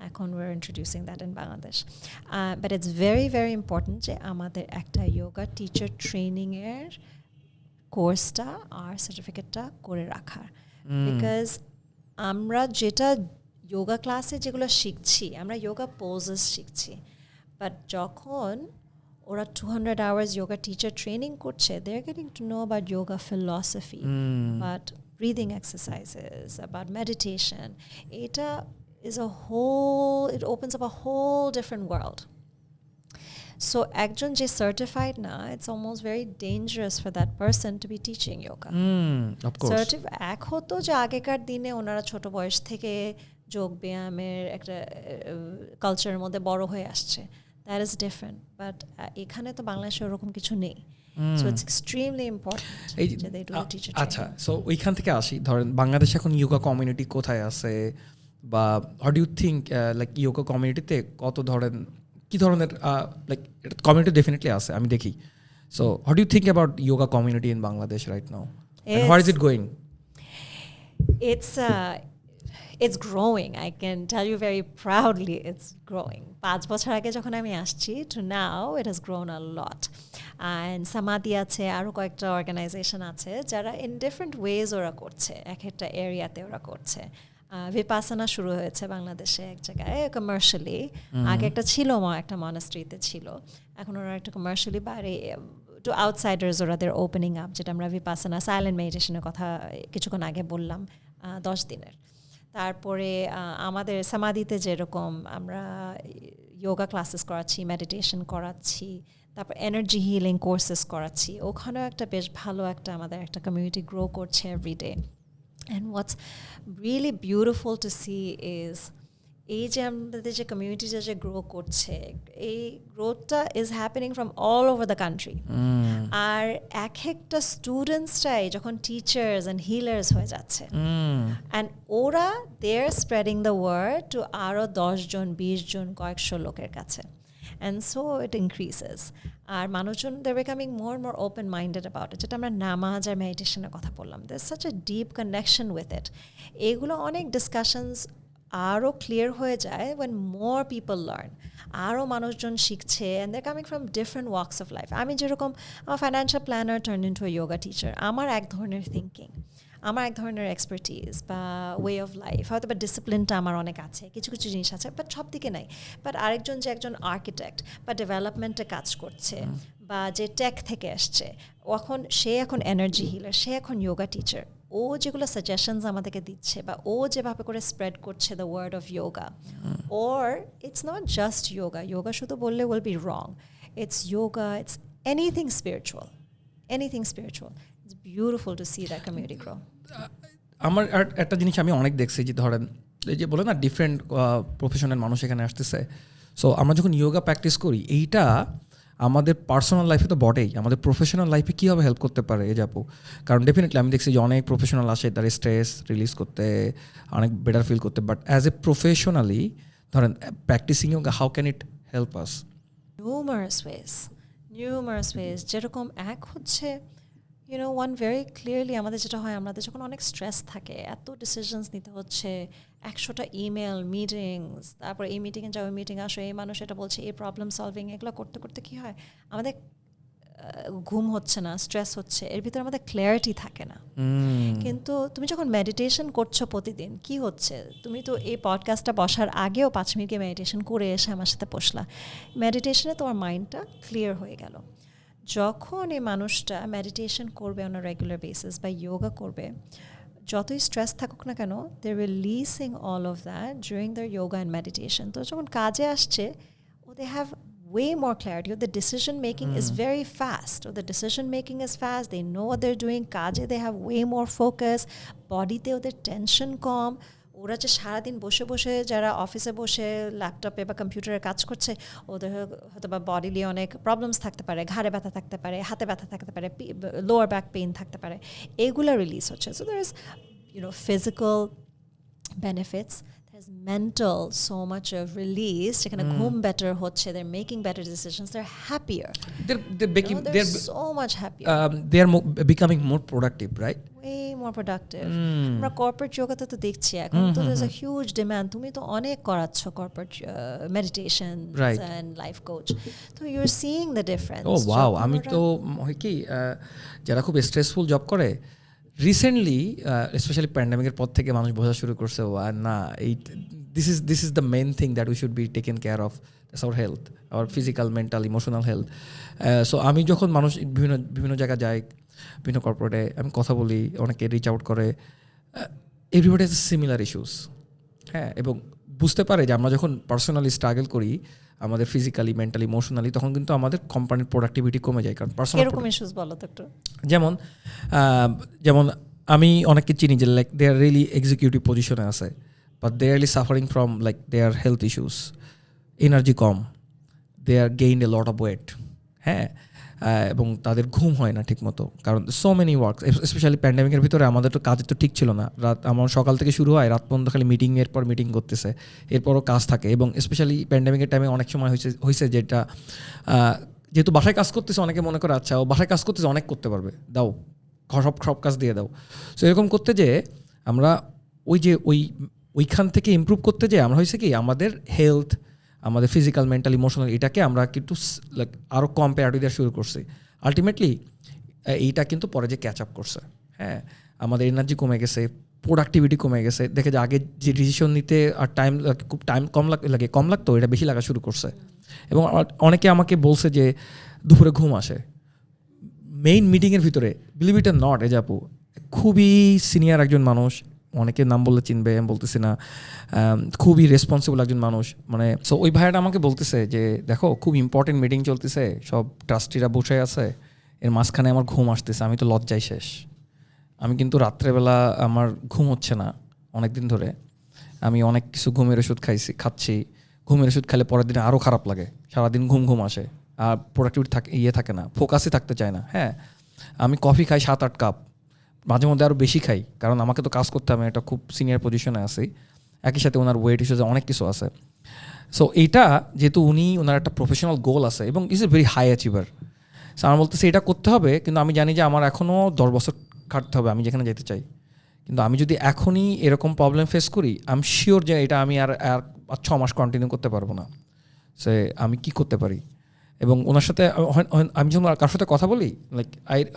এখন we're introducing that in Bangladesh, but it's very very important যে আমাদের একটা yoga teacher training এর কোর্সটা আর সার্টিফিকেটটা করে রাখার, বিকজ আমরা যেটা যোগা ক্লাসে যেগুলো শিখছি, আমরা যোগা পোজেস শিখছি, বাট যখন ওরা 200 hours yoga teacher training করছে, they're getting to know about yoga philosophy, about breathing exercises, about meditation. Eta is it opens up a whole different world. So ekjon je certified na, it's almost very dangerous for that person to be teaching yoga. Of course. এক হতো যে আগেকার দিনে ওনারা ছোট বয়স থেকে যোগ ব্যায়ামের একটা কালচারের মধ্যে বড় হয়ে আসছে, that is different, but এখানে তো বাংলাদেশে ওরকম কিছু নেই, so it's extremely important যে they do a teacher training। আচ্ছা, সো ওইখান থেকে আসি, ধরেন বাংলাদেশে এখন যোগা কমিউনিটি কোথায় আছে, বা how do you think like yoga কমিউনিটিতে কি ধরনের লাইক কমিউনিটি ডেফিনেটলি আছে, আমি দেখি, so how do you think about yoga community in Bangladesh right now, and where is it going? It's growing, I can tell you very proudly, it's growing। 5 বছর আগে যখন আমি আসছি to now it has grown a lot, and সামাদি আছে, আরও কয়েকটা অর্গানাইজেশন আছে যারা in different ways ওরা করছে, এক একটা এরিয়াতে ওরা করছে। Vipassana শুরু হয়েছে বাংলাদেশে এক জায়গায় কমার্শিয়ালি, আগে একটা ছিল একটা মনাস্ট্রিতে ছিল, এখন ওরা একটা কমার্শিয়ালি বাইরে টু আউটসাইডার্স ওরা ওপেনিং আপ, যেটা আমরা Vipassana সাইলেন্ট মেডিটেশনের কথা কিছুক্ষণ আগে বললাম 10 দিনের। তারপরে আমাদের সামাদিতে যেরকম আমরা যোগা ক্লাসেস করাচ্ছি, মেডিটেশন করাচ্ছি, তারপর এনার্জি হিলিং কোর্সেস করাচ্ছি, ওখানেও একটা বেশ ভালো একটা আমাদের একটা কমিউনিটি গ্রো করছে everyday. And what's really beautiful to see is এই যে আমাদের যে কমিউনিটিটা যে গ্রো করছে, এই গ্রোথটা is happening from all over the country, আর এক একটা স্টুডেন্টসরাই যখন টিচার্স অ্যান্ড হিলার্স হয়ে যাচ্ছে, অ্যান্ড ওরা দে আর স্প্রেডিং দ্য ওয়ার্ড টু আরও 10 জন 20 জন কয়েকশো লোকের কাছে, and so it increases, আর মানুষজন they're becoming more and more open minded about it, যেটা আমরা নামাজ আর মেডিটেশনের কথা বললাম, there's such a deep connection with it, এগুলো অনেক ডিসকাশনস আরও ক্লিয়ার হয়ে যায় when more people learn, আরও মানুষজন শিখছে, and they're coming from different walks of life। আমি যেরকম আমার financial planner turn into a yoga teacher, আমার এক ধরনের থিঙ্কিং, আমার এক ধরনের এক্সপার্টিজ বা ওয়ে অফ লাইফ, হয়তো বা ডিসিপ্লিনটা আমার অনেক আছে, কিছু কিছু জিনিস আছে, বাট সব দিকে নাই, বাট আরেকজন যে একজন আর্কিটেক্ট বা ডেভেলপমেন্টে কাজ করছে বা যে টেক থেকে আসছে, সে এখন এনার্জি হিলার, সে এখন যোগা টিচার, ও যেগুলো সাজেশনস আমাদেরকে দিচ্ছে বা ও যেভাবে করে স্প্রেড করছে the word of yoga, or it's not just yoga, yoga শুধু বললে will be wrong, it's yoga, it's anything spiritual, it's beautiful to see that community grow. আমার একটা জিনিস আমি অনেক দেখছি, যে ধরেন এই যে বলে না ডিফারেন্ট প্রফেশনের মানুষ এখানে আসতেছে, সো আমরা যখন যোগা প্র্যাকটিস করি, এইটা আমাদের পার্সোনাল লাইফে তো বটেই, আমাদের প্রফেশনাল লাইফে কীভাবে হেল্প করতে পারে এই যাবো, কারণ ডেফিনেটলি আমি দেখছি যে অনেক প্রফেশনাল আসে তার স্ট্রেস রিলিজ করতে, অনেক বেটার ফিল করতে, বাট অ্যাজ এ প্রফেশনালি ধরেন practising yoga, how can it help us? Numerous ways, যেরকম এক হচ্ছে ওয়ান ভেরি ক্লিয়ারলি আমাদের যেটা হয়, আমাদের যখন অনেক স্ট্রেস থাকে, এত ডিসিশনস নিতে হচ্ছে, 100টা ইমেল, মিটিংস, তারপর এই মিটিংয়ে যাও, মিটিং আসো, এই মানুষ এটা বলছে, এই প্রবলেম সলভিং, এগুলো করতে করতে কী হয়, আমাদের ঘুম হচ্ছে না, স্ট্রেস হচ্ছে, এর ভিতরে আমাদের ক্লিয়ারিটি থাকে না। কিন্তু তুমি যখন মেডিটেশন করছো প্রতিদিন, কি হচ্ছে, তুমি তো এই পডকাস্টটা বসার আগেও 5 মিনিট মেডিটেশন করে এসে আমার সাথে বসলা, মেডিটেশনে তোমার মাইন্ডটা ক্লিয়ার হয়ে গেল। যখন এই মানুষটা মেডিটেশন করবে অন আ রেগুলার বেসিস বা যোগা করবে, যতই স্ট্রেস থাকুক না কেন, they are releasing all of that during their yoga and meditation. তো যখন কাজে আসছে, they have way more clarity, or the decision making is very fast, or the decision making is fast, they know what they're doing, kaje they have way more focus, body te oder tension কম, ওরা যে সারাদিন বসে বসে যারা অফিসে বসে ল্যাপটপে বা কম্পিউটারে কাজ করছে, ওদের হয়তো বা বডিলি অনেক প্রবলেমস থাকতে পারে, ঘাড়ে ব্যথা থাকতে পারে, হাতে ব্যথা থাকতে পারে, লোয়ার ব্যাক পেইন থাকতে পারে, এগুলো রিলিজ হচ্ছে। So there is physical benefits, there's mental, so much of release, যেখানে ঘুম better হচ্ছে, they're making better decisions, they're happier, they're so much happier, they are becoming more productive, right? way more productive. আমরা কর্পোরেট জগতে তো দেখছি এখন তো there's a huge demand, তুমি তো অনেক করাচ্ছ corporate meditation and life coach, so you're seeing the difference. Oh wow, আমি তো হয় কি যারা খুব স্ট্রেসফুল জব করে রিসেন্টলি স্পেশালি প্যান্ডামিকের পর থেকে মানুষ বোঝা শুরু করছে না এই this is the main thing that we should be taken care of, that's our health, our physical, mental, emotional health. So আমি যখন মানুষ বিভিন্ন জায়গায় যাই, বিভিন্ন কর্পোরেটে আমি কথা বলি, অনেকে রিচ আউট করে, এভরিবডি হ্যাজ সিমিলার ইস্যুস। হ্যাঁ, এবং বুঝতে পারে যে আমরা যখন পার্সোনালি স্ট্রাগল করি আমাদের ফিজিক্যালি, মেন্টালি, ইমোশনালি, তখন কিন্তু আমাদের কোম্পানির প্রোডাক্টিভিটি কমে যায়। কারণ পার্সোনাল এরকম ইস্যুস বলো তো একটু। যেমন আমি অনেককে চিনি যে like they are really executive পজিশনে আছে, but they are really suffering from like their health issues, energy কম, they are gain a lot of weight. হ্যাঁ, এবং তাদের ঘুম হয় না ঠিক মতো, কারণ সো মেনি ওয়ার্ক, স্পেশালি প্যান্ডামিকের ভিতরে আমাদের তো কাজের তো ঠিক ছিল না। আমার সকাল থেকে শুরু হয়, রাত পর্যন্ত খালি মিটিংয়ের পর মিটিং করতেছে, এরপরও কাজ থাকে। এবং স্পেশালি প্যান্ডামিকের টাইমে অনেক সময় হয়েছে যেটা যেহেতু বাসায় কাজ করতেছে, অনেকে মনে করে আচ্ছা ও বাসায় কাজ করতেছে, অনেক করতে পারবে, দাও সব কাজ দিয়ে দাও। সো এরকম করতে যে আমরা ওইখান থেকে ইমপ্রুভ করতে যে আমরা হয়েছে কি আমাদের হেলথ, আমাদের ফিজিক্যাল, মেন্টাল, ইমোশনাল এটাকে আমরা কিন্তু লাইক আরও কম্পেয়ারিভ দেওয়া শুরু করছি। আলটিমেটলি এইটা কিন্তু পরে যে ক্যাচ আপ করছে। হ্যাঁ, আমাদের এনার্জি কমে গেছে, প্রোডাক্টিভিটি কমে গেছে, দেখে যে আগে যে ডিসিশন নিতে আর খুব টাইম কম লাগতো, এটা বেশি লাগা শুরু করছে। এবং অনেকে আমাকে বলছে যে দুপুরে ঘুম আসে মেইন মিটিংয়ের ভিতরে। বিলিভ ইট অর নট, এজাপু খুবই সিনিয়র একজন মানুষ, অনেকে নাম বললে চিনবে, আমি বলতেছি না, খুবই রেসপন্সিবল একজন মানুষ। মানে সো ওই ভাইয়াটা আমাকে বলতেছে যে দেখো খুব ইম্পর্টেন্ট মিটিং চলতেছে, সব ট্রাস্টিরা বসে আছে, এর মাঝখানে আমার ঘুম আসতেছে, আমি তো লজ্জায় শেষ। আমি কিন্তু রাত্রেবেলা আমার ঘুম হচ্ছে না অনেক দিন ধরে, আমি অনেক কিছু ঘুমের ওষুধ খাচ্ছি, ঘুমের ওষুধ খেলে পরের দিনে আরও খারাপ লাগে, সারাদিন ঘুম আসে, আর প্রোডাক্টিভিটি থাকে না, ফোকাসই থাকতে চায় না। হ্যাঁ, আমি কফি খাই 7-8 কাপ, মাঝে মধ্যে আরও বেশি খাই, কারণ আমাকে তো কাজ করতে হবে, একটা খুব সিনিয়র পজিশনে আছি, একই সাথে ওনার ওয়েট ইস্যুজ অনেক কিছু আছে। সো এইটা যেহেতু ওনার একটা প্রফেশনাল গোল আছে এবং is a very high achiever, so আমার বলতেছে এটা করতে হবে, কিন্তু আমি জানি যে আমার এখনও 10 বছর খাটতে হবে আমি যেখানে যেতে চাই। কিন্তু আমি যদি এখনই এরকম প্রবলেম ফেস করি, আই এম শিওর যে এটা আমি আর 6 মাস কন্টিনিউ করতে পারবো না। সে আমি কি করতে পারি? এবং ওনার সাথে আমি যখন কারোর সাথে কথা বলি, like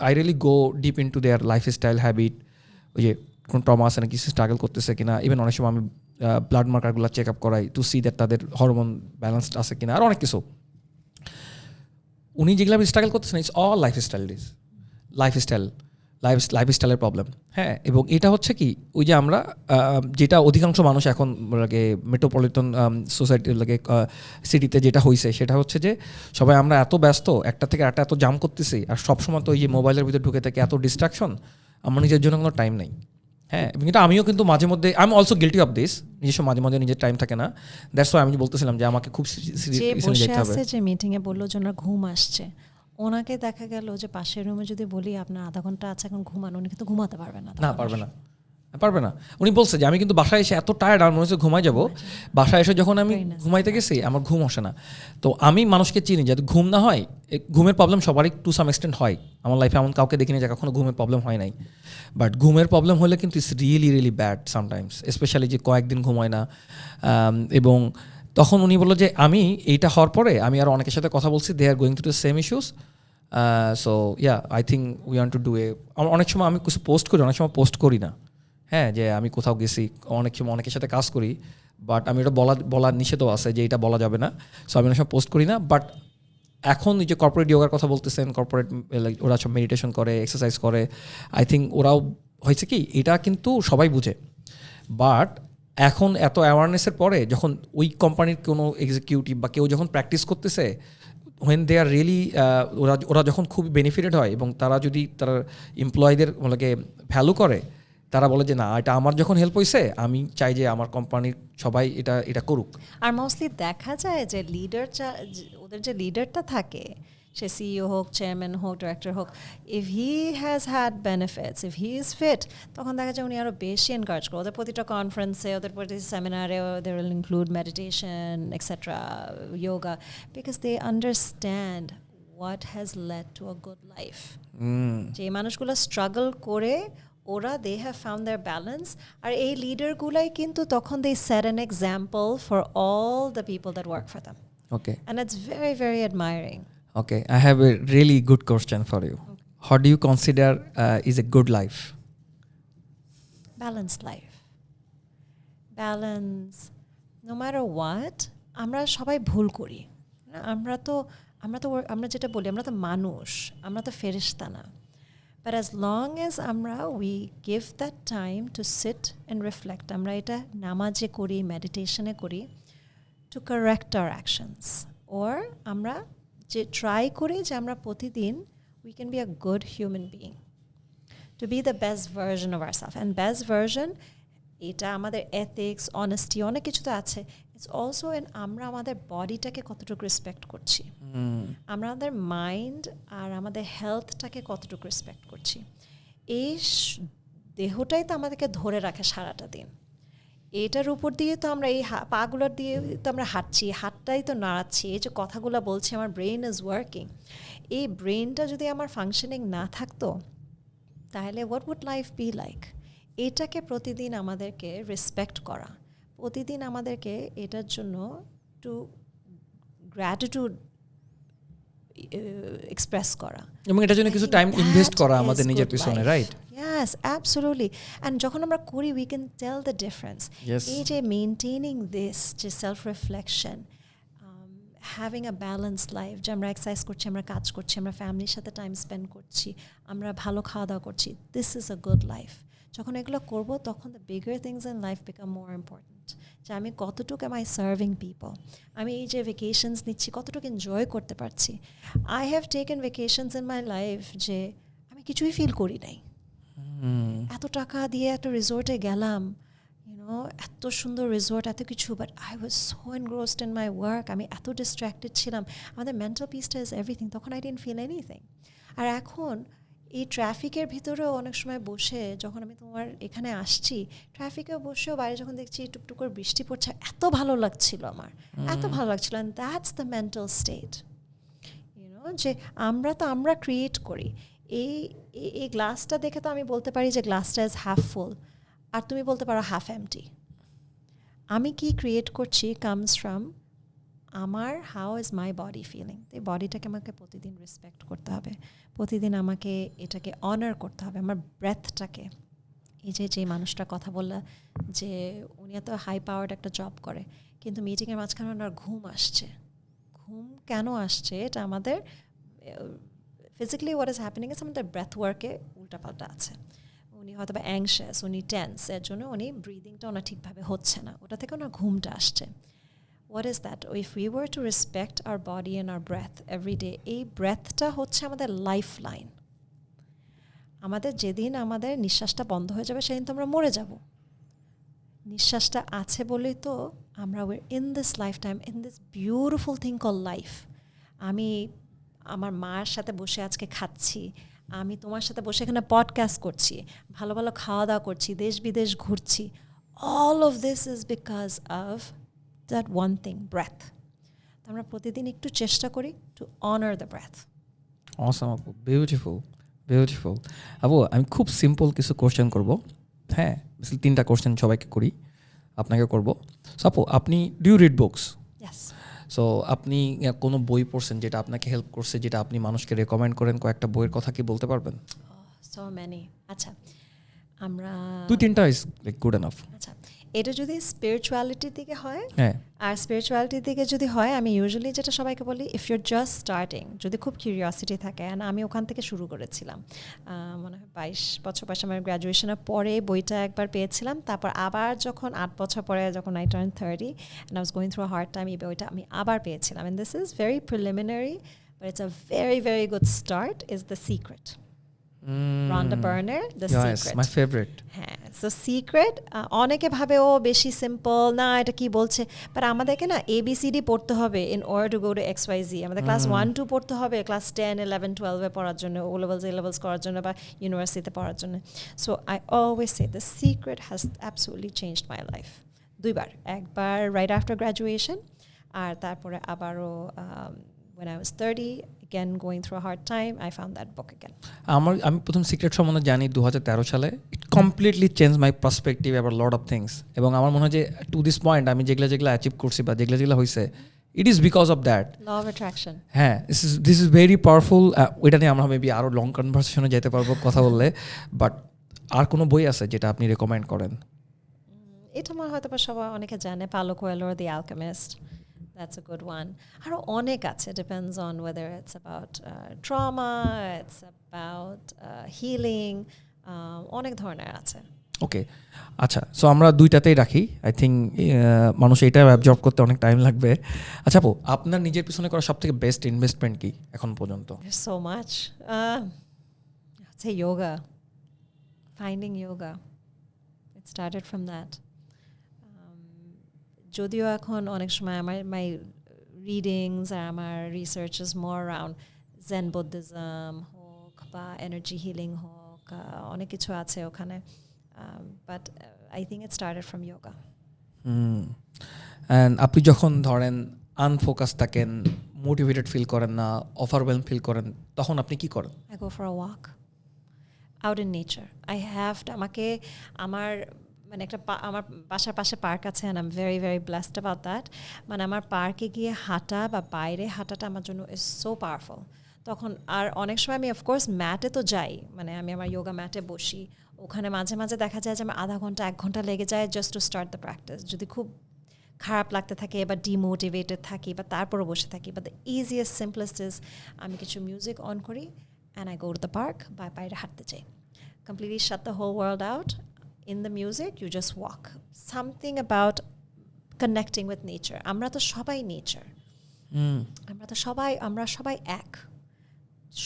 I really go deep in to their life style, habit, ওই যে কোনো ট্রমা আছে না, কিছু স্ট্রাগল করতেছে কিনা, ইভেন অনেক সময় আমি ব্লাড মার্কারগুলো চেক আপ করাই টু সি দ্যাট তাদের হরমোন ব্যালেন্সড আছে কিনা, আর অনেক কিছু। উনি যেগুলো আমি স্ট্রাগল করতেছেন, ইটস অল লাইফস্টাইলের প্রবলেম। হ্যাঁ, এবং এটা হচ্ছে কি ওই যে আমরা যেটা অধিকাংশ মানুষ এখন লাগে মেট্রোপলিটন সোসাইটির লাগে সিটিতে যেটা হয়েছে, সেটা হচ্ছে যে সবাই আমরা এত ব্যস্ত, একটা থেকে একটা এত জাম করতেছি, আর সবসময় তো ওই যে মোবাইলের ভিতরে ঢুকে থাকে, এত ডিস্ট্রাকশন, আমার নিজের জন্য কোনো টাইম নেই। হ্যাঁ, এবং এটা আমিও কিন্তু মাঝে মধ্যে I am also guilty of this, নিজস্ব মাঝে মধ্যে নিজের টাইম থাকে না। দ্যাটস ওয়াই আমি বলতেছিলাম যে আমাকে খুব সিরিয়াসলি যেতে হবে। যে মিটিংয়ে বললো যে ওনার ঘুম আসছে, ওনাকে দেখা গেল যে পাশের রুমে যদি বলি আপনার আধা ঘন্টা আছে এখন ঘুমান, উনি কিন্তু ঘুমাতে পারবে না। পারবে না। উনি বলছে যে আমি কিন্তু বাসায় এসে এত টায়ার্ড, আর মনে হচ্ছে ঘুমাই যাবো, বাসায় এসে যখন আমি ঘুমাইতে গেছি আমার ঘুম আসে না। তো আমি মানুষকে চিনি যাতে ঘুম না হয়, ঘুমের প্রবলেম সবারই টু সাম এক্সটেন্ট হয়, আমার লাইফে এমন কাউকে দেখিনি যে কখনো ঘুমের প্রবলেম হয় নাই। বাট ঘুমের প্রবলেম হলে কিন্তু it's really bad sometimes, specially যে কয়েকদিন ঘুম হয় না। এবং তখন উনি বললো যে আমি এইটা হওয়ার পরে আমি আর অনেকের সাথে কথা বলছি, they are going through the same issues. So yeah, I think we want to do অনেক সময় আমি কিছু পোস্ট করি, অনেক সময় পোস্ট করি না। হ্যাঁ, যে আমি কোথাও গেছি, অনেক সময় অনেকের সাথে কাজ করি, বাট আমি এটা বলার নিষেধও আছে যে এটা বলা যাবে না, সো আমি অনেক সময় পোস্ট করি না। বাট এখন এই যে কর্পোরেট যোগার কথা বলতেছেন, কর্পোরেট ওরা সব মেডিটেশন করে, এক্সারসাইজ করে, আই থিঙ্ক ওরাও হয়েছে কি এটা কিন্তু সবাই বুঝে। বাট এখন এত অ্যাওয়ারনেসের পরে যখন ওই কোম্পানির কোনো এক্সিকিউটিভ বা কেউ যখন প্র্যাকটিস করতেছে, when they are really ওরা যখন খুব বেনিফিটেড হয় এবং তারা যদি তারা এমপ্লয়ীদের ভ্যালু করে, তারা বলে যে না এটা আমার যখন হেল্প হয়েছে আমি চাই যে আমার কোম্পানির সবাই এটা করুক। আর মোস্টলি দেখা যায় যে ওদের যে লিডারটা থাকে, সে সিইও হোক, চেয়ারম্যান হোক, ডিরেক্টর হোক, if he has had benefits, if he is fit, তখন দেখা যায় উনি আরও বেশি এনকারেজ করে। ওদের প্রতিটা কনফারেন্সে, ওদের প্রতিটা সেমিনারে they will include meditation etcetera, yoga, because they understand what has led to a good life. যে মানুষগুলো স্ট্রাগল করে ওরা they have found their balance, আর এই লিডারগুলাই কিন্তু তখন they set an example for all the people that work for them. Okay and it's very very admiring. Okay, I have a really good question for you. How do you consider is a good life? Balanced life. Balance. No matter what, আমরা সবাই ভুল করি। আমরা যেটা বলি, আমরা তো মানুষ, আমরা তো ফেরেশতা না। But as long as we give that time to sit and reflect, আমরা এটা নামাজে করি, মেডিটেশনে করি, to correct our actions, or আমরা যে ট্রাই করি যে আমরা প্রতিদিন we can be a good human being, to be the best version of ourselves. And best version, এটা আমাদের ethics, honesty, অনেক কিছু তো আছে. It's also আমরা আমাদের বডিটাকে কতটুকু রেসপেক্ট করছি, আমরা আমাদের মাইন্ড আর আমাদের হেলথটাকে কতটুকু রেসপেক্ট করছি। এই দেহটাই তো আমাদেরকে ধরে রাখে সারাটা দিন। এটার উপর দিয়ে তো আমরা এই পাগুলোর দিয়ে তো আমরা হাঁটছি, হাতটাই তো নাড়াচ্ছি, এই যে কথাগুলো বলছি, আমার ব্রেন ইজ ওয়ার্কিং। এই ব্রেনটা যদি আমার ফাংশনিং না থাকতো, তাহলে what would life be like? এটাকে প্রতিদিন আমাদেরকে রেসপেক্ট করা, প্রতিদিন আমাদেরকে এটার জন্য টু গ্র্যাটিটিউড এক্সপ্রেস করা, এবং এটার জন্য কিছু টাইম ইনভেস্ট করা আমাদের নিজের পিছনে, রাইট? Yes, absolutely. And যখন আমরা করি, we can tell the difference. এই যে maintaining this, যে self-reflection, having a balanced life, যে আমরা এক্সারসাইজ করছি, আমরা কাজ করছি, আমরা ফ্যামিলির সাথে টাইম স্পেন্ড করছি, আমরা ভালো খাওয়া দাওয়া করছি, this is a good life. যখন এগুলো করবো, তখন the bigger things in life become more important. যে আমি কতটুকু am I serving people, আমি এই যে ভেকেশনস নিচ্ছি কতটুকু এনজয় করতে পারছি। I have taken vacations in my life যে আমি কিছুই ফিল করি নাই, এত টাকা দিয়ে একটা রিসোর্টে গেলাম, এত সুন্দর রিসোর্ট, এত কিছু, but I was so engrossed in my work, আমি এত ডিস্ট্র্যাক্টেড ছিলাম, আমাদের মেন্টাল পিসটা ইজ এভরিথিং, তখন আই ডিডন্ট ফিল এনিথিং। আর এখন এই ট্রাফিকের ভিতরেও অনেক সময় বসে, যখন আমি তোমার এখানে আসছি, ট্রাফিকেও বসেও বাইরে যখন দেখছি টুকটুক করে বৃষ্টি পড়ছে, এত ভালো লাগছিল আমার, এত ভালো লাগছিল। And that's the mental state, যে আমরা ক্রিয়েট করি। এই গ্লাসটা দেখে তো আমি বলতে পারি যে গ্লাসটা ইজ হাফ ফুল, আর তুমি বলতে পারো হাফ এমটি। আমি কি ক্রিয়েট করছি কামস ফ্রম আমার how is my body feeling. এই বডিটাকে আমাকে প্রতিদিন রেসপেক্ট করতে হবে, প্রতিদিন আমাকে এটাকে অনার করতে হবে, আমার ব্রেথটাকে। এই যে মানুষটার কথা বললা যে উনি এত হাই পাওয়ার্ড একটা জব করে, কিন্তু মিটিংয়ের মাঝখানে ওনার ঘুম আসছে। ঘুম কেন আসছে? এটা আমাদের physically what is happening is আমাদের ব্রেথ ওয়ার্কে উল্টাপাল্টা আছে। উনি হয়তো বা অ্যাংশিয়াস, উনি টেন্স, এর জন্য উনি ব্রিদিংটা ওনার ঠিকভাবে হচ্ছে না, ওটা থেকে ওনার ঘুমটা আসছে। What is that? If we were to respect our body and our breath every day, এই ব্রেথটা হচ্ছে আমাদের লাইফ লাইন। আমাদের যেদিন আমাদের নিঃশ্বাসটা বন্ধ হয়ে যাবে, সেদিন তো আমরা মরে যাব। নিঃশ্বাসটা আছে বলেই তো আমরা we're in this lifetime, in this beautiful thing called life. আমি আমার মার সাথে বসে আজকে খাচ্ছি, আমি তোমার সাথে বসে এখানে পডকাস্ট করছি, ভালো ভালো খাওয়া দাওয়া করছি, দেশ বিদেশ ঘুরছি। All of this is because of that one thing, breath. আমরা প্রতিদিন একটু চেষ্টা করি to honor the breath. Awesome আপু, বিউটিফুল আপু। আমি খুব সিম্পল কিছু কোশ্চেন করব, হ্যাঁ, তিনটা কোশ্চেন সবাইকে করি, আপনাকে করব। সো আপু, আপনি do you read books? Yes. So আপনি কোনো বই পড়ছেন যেটা আপনাকে হেল্প করছে, যেটা আপনি মানুষকে রেকমেন্ড করেন, কয়েকটা বইয়ের কথা কি বলতে পারবেন? So many. আচ্ছা, আমরা 2-3টা ইজ লাইক গুড এনাফ। আচ্ছা, এটা যদি স্পিরিচুয়ালিটির দিকে হয়, হ্যাঁ, আর স্পিরিচুয়ালিটির দিকে যদি হয়, আমি ইউজুয়ালি যেটা সবাইকে বলি, ইফ ইউর জাস্ট স্টার্টিং, যদি খুব কিউরিয়াসিটি থাকে, অ্যান্ড আমি ওখান থেকে শুরু করেছিলাম, মনে হয় 22 বছর বয়সে আমার গ্র্যাজুয়েশনের পরে বইটা একবার পেয়েছিলাম, তারপর আবার যখন 8 বছর পরে যখন I turned 30 and I was going through a hard time, এই বইটা আমি আবার পেয়েছিলাম। And this is very preliminary, but it's a very, very good start, is The Secret. Rhonda Byrne, The Yes, Secret. my favorite. হ্যাঁ, সো সিক্রেট অনেকে ভাবে ও বেশি সিম্পল, না এটা কি বলছে, বাট আমাদেরকে না ABCD পড়তে হবে in order to go to XYZ। আমাদের ক্লাস 1-2 পড়তে হবে, ক্লাস 10, 11, 12 এ পড়ার জন্য, ও লেভেলস, এ লেভেলস করার জন্য, বা ইউনিভার্সিটিতে পড়ার জন্য। So I always say the secret has absolutely changed my life. দুইবার, একবার রাইট আফটার গ্র্যাজুয়েশন, আর তারপরে আবারও when I was 30, again going through a hard time, I found that book again. আমি প্রথম সিক্রেট সম্বন্ধে জানি 2013 সালে। It completely change my perspective about lot of things. এবং আমার মনে হয় যে টু দিস পয়েন্ট আমি যেগুলো অ্যাচিভ করছি বা যেগুলো হয়েছে, it is because of that Law of attraction. হ্যাঁ, দিস ইজ ভেরি পাওয়ারফুল। ওইটা নিয়ে আমরা মেবি আরও লং কনভারসেশনে যেতে পারবো কথা বললে। বাট আর কোনো বই আছে যেটা আপনি রেকমেন্ড করেন? এটা আমার হয়তো বা সবাই অনেকে জানে, Paulo Coelho, The Alchemist. That's a good one. আরও অনেক আছে, depends on whether it's about trauma, it's about healing, অনেক ধরনের আছে। ওকে, আচ্ছা, সো আমরা দুইটাতেই রাখি। আই থিঙ্ক মানুষ এটা অ্যাবজর্ব করতে অনেক টাইম লাগবে। আচ্ছা আপু, আপনার নিজের পিছনে করা সবথেকে বেস্ট ইনভেস্টমেন্ট কি এখন পর্যন্ত? There's so much. I'd say yoga. Finding yoga. It started from that. যদিও এখন অনেক সময় আমার মাই রিডিংস আর আমার research is more around zen Buddhism হোক বা এনার্জি হিলিং হোক, অনেক কিছু আছে ওখানে, but I think it started from yoga. And আপনি যখন ধরেন আনফোকাস থাকেন, মোটিভেটেড ফিল করেন না, ওভারওয়েলম ফিল করেন, তখন আপনি কি করেন? I go for a walk out in nature. I have to, আমাকে আমার মানে একটা আমার বাসার পাশে পার্ক আছে, and I am very very blessed about that. মানে আমার পার্কে গিয়ে হাঁটা বা বাইরে হাঁটাটা আমার জন্য ইজ সো পাওয়ারফুল। তখন আর অনেক সময় আমি অফকোর্স ম্যাটে তো যাই, মানে আমি আমার যোগা ম্যাটে বসি, ওখানে মাঝে মাঝে দেখা যায় যে আমার আধা ঘন্টা 1 ঘন্টা লেগে যায় just to start the practice. যদি খুব খারাপ লাগতে থাকে বা ডিমোটিভেটেড থাকি বা তারপরও বসে থাকি, but the easiest simplest is আমি কিছু মিউজিক অন করি and I go to the park বা বাইরে হাঁটতে যাই, completely shut the whole world out. In the music, you just walk. Something about connecting with nature. আমরা তো সবাই নেচার, আমরা সবাই এক,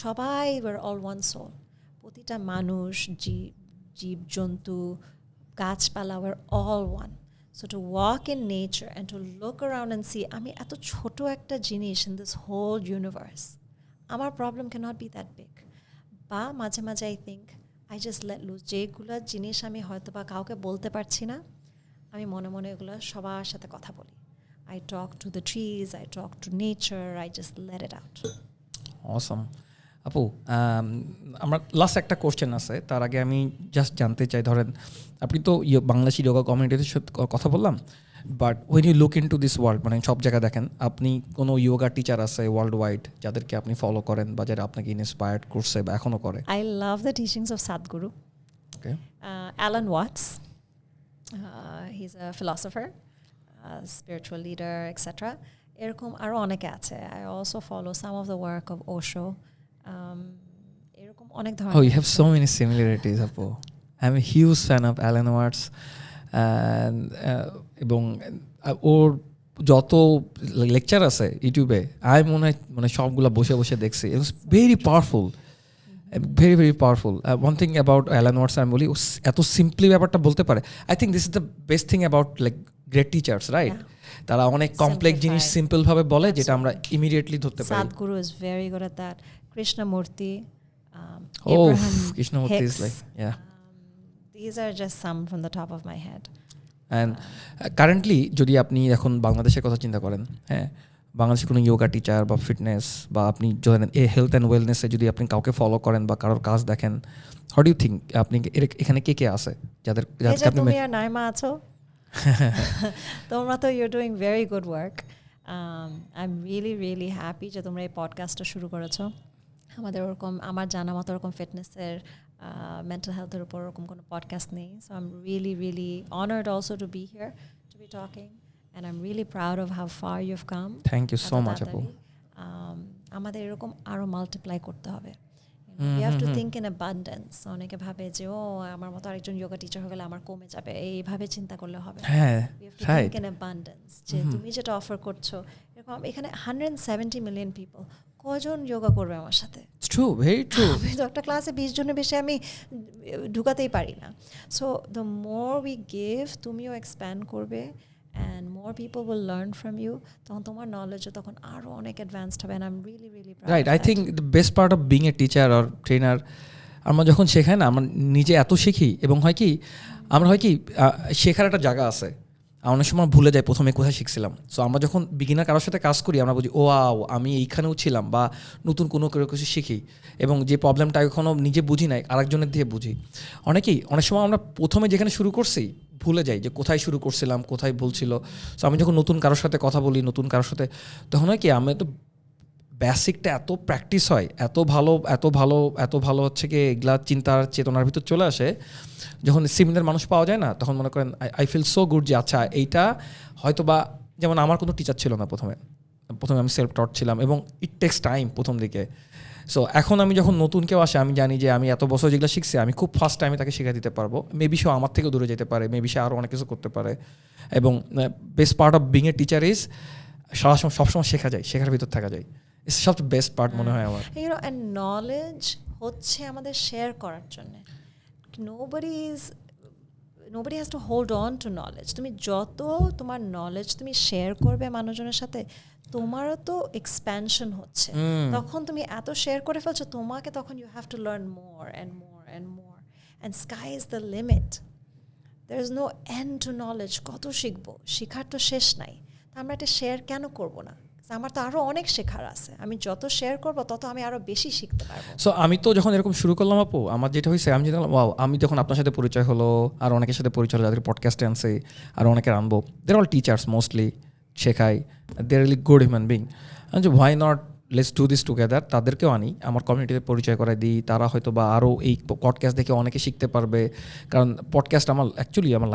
সবাই we're all one soul. প্রতিটা মানুষ, জীব জন্তু, গাছপালা, we're all one. So to walk in nature and to look around and see, আমি এত ছোট একটা জিনিস in this whole universe. আমার problem cannot be that big. বা মাঝে মাঝে I think I just let loose. যেগুলো জিনিস আমি হয়তো বা কাউকে বলতে পারছি না, আমি মনে মনে এগুলো সবার সাথে কথা বলি। I talk to the trees, I talk to nature, I just let it out. অসম। আপু, আমার লাস্ট একটা কোশ্চেন আছে, তার আগে আমি জাস্ট জানতে চাই, ধরেন আপনি তো বাংলাদেশি যোগা কমিউনিটিতে কথা বললাম, but when you look into this world, মানে সব জায়গায় দেখেন, আপনি কোনো যোগা টিচার আছে ওয়ার্ল্ড ওয়াইড যাদেরকে আপনি ফলো করেন বা যারা আপনাকে ইন্সপায়ার্ড করছে বা এখনও করে? I love the teachings of Sadhguru. Okay. Alan Watts, he's a philosopher, spiritual leader, etc. এরকম আরও অনেকে আছে। I also follow some of the work of Osho. এরকম অনেক ধরনের। Oh, you have so many similarities, আপু. I'm a huge fan of Alan Watts. এবং ওর যত লেকচার আছে ইউটিউবে, আমি মনে সবগুলো বসে বসে দেখছি। It was very powerful, very very powerful. One thing about Alan Watts, আমি বলি এত সিম্পলি ব্যাপারটা বলতে পারে। I think this is the best thing about like great teachers, right? তারা অনেক কমপ্লেক্স জিনিস সিম্পল ভাবে বলে, যেটা আমরা ইমিডিয়েটলি ধরতে পারি। Sadhguru is very good at that. Krishnamurti, Oh, Abraham Krishnamurti is Hicks. like, yeah. These are just some from the top of my head. And currently যদি আপনি এখন বাংলাদেশের কথা চিন্তা করেন, হ্যাঁ, বাংলাদেশে কোনো যোগা টিচার বা ফিটনেস বা আপনি জানেন হেলথ অ্যান্ড ওয়েলনেসে যদি আপনি কাউকে ফলো করেন বা কারোর কাজ দেখেন, হাউ ডু ইউ থিঙ্ক আপনি এখানে কে কে আছে যাদের আপনি? তুমি আর নাইমা আছো, তোমরা তো you doing very good work. I am really really happy যে তোমরা এই পডকাস্টটা শুরু করেছো। আমাদের ওরকম, আমার জানা মতো ওরকম ফিটনেসের, মেন্টাল হেলথের উপর ওরকম কোনো পডকাস্ট নেই। So I am really really honoured also to be here, to be talking, and I am really proud of how far you have come. Thank you so much আপু। আমাদের এরকম আরও মাল্টিপ্লাই করতে হবে। You have to think in abundance. অনেকে ভাবে যে ও আমার মতো আরেকজন যোগা টিচার হয়ে গেলে আমার কমে যাবে, এইভাবে চিন্তা করলে হবে। হ্যাঁ, We have to think in abundance. যে তুমি যেটা অফার করছো, এরকম এখানে 170 মিলিয়ন পিপল, কজন যোগা করবে আমার সাথে? It's true, very true. আমি তো একটা ক্লাসে 20 জনের বেশি আমি ঢুকাতেই পারি না। So the more we give, তুমিও এক্সপ্যান্ড করবে and more people will learn from you, তখন তোমার নলেজও তখন আরও অনেক অ্যাডভান্সড হবে। And I am really really proud. Right, I think the best part of being a teacher or trainer, আমরা যখন শেখাই না, আমরা নিজে এত শিখি, এবং হয় কি আমরা শেখার একটা জায়গা আছে, অনেক সময় ভুলে যাই প্রথমে কোথায় শিখছিলাম। সো আমরা যখন বিগিনার কারোর সাথে কাজ করি, আমরা বুঝি ও আমি এইখানেও ছিলাম, বা নতুন কোনো কিছু শিখি, এবং যে প্রবলেমটা এখনও নিজে বুঝি নাই আরেকজনের দিয়ে বুঝি। অনেক সময় আমরা প্রথমে যেখানে শুরু করছি ভুলে যাই যে কোথায় শুরু করছিলাম, কোথায় ভুল ছিল। সো আমি যখন নতুন কারোর সাথে কথা বলি, নতুন কারোর সাথে, তখন হয় কি আমি তো বেসিকটা এত প্র্যাকটিস হয়, এত ভালো হচ্ছে কি এগুলা চিন্তার চেতনার ভিতর চলে আসে। যখন সিমিলার মানুষ পাওয়া যায় না, তখন মনে করেন আই ফিল সো গুড যে আচ্ছা এইটা হয়তো বা, যেমন আমার কোনো টিচার ছিল না প্রথমে আমি সেলফ টট ছিলাম, এবং ইট টেক্স টাইম প্রথম দিকে। সো এখন আমি যখন নতুন কেউ আসে, আমি জানি যে আমি এত বছর যেগুলো শিখছি, আমি খুব ফার্স্ট টাইমে তাকে শেখা দিতে পারবো। মেবি সে আমার থেকেও দূরে যেতে পারে, মেবি সে আরও অনেক কিছু করতে পারে। এবং best part of being a teacher is সবসময় শেখা যায়, শেখার ভিতর থাকা যায়। ইটস সবচেয়ে বেস্ট পার্ট মনে হয় আমার। অ্যান্ড নলেজ হচ্ছে আমাদের শেয়ার করার জন্য। nobody has to hold on to knowledge. তুমি যত তোমার নলেজ তুমি শেয়ার করবে মানুষজনের সাথে, তোমারও তো এক্সপ্যানশন হচ্ছে। তখন তুমি এত শেয়ার করে ফেলছো, তোমাকে তখন you have to learn more and more and more, and sky is the limit. There is no end to knowledge. কত শিখবো, শেখার তো শেষ নাই। তা আমরা এটা শেয়ার কেন করবো না? আমার তো আরও অনেক শেখার আছে, আমি যত শেয়ার করবো তত আমি আরও বেশি শিখতে পারবো। সো আমি তো যখন এরকম শুরু করলাম আপু, আমার যেটা হয়েছে, আমি জানলাম আমি যখন আপনার সাথে পরিচয় হলো, আর অনেকের সাথে পরিচয় হলো, যাদের পডকাস্টে আনছে, আর অনেকের আনবো, দের অল টিচার্স মোস্টলি, শেখাই, they really good human being. যে why not, let's do this together. তাদেরকেও আনি, আমার কমিউনিটিতে পরিচয় করাই দিই, তারা হয়তো বা আরও এই পডকাস্ট দেখে অনেকে শিখতে পারবে। কারণ পডকাস্ট আমার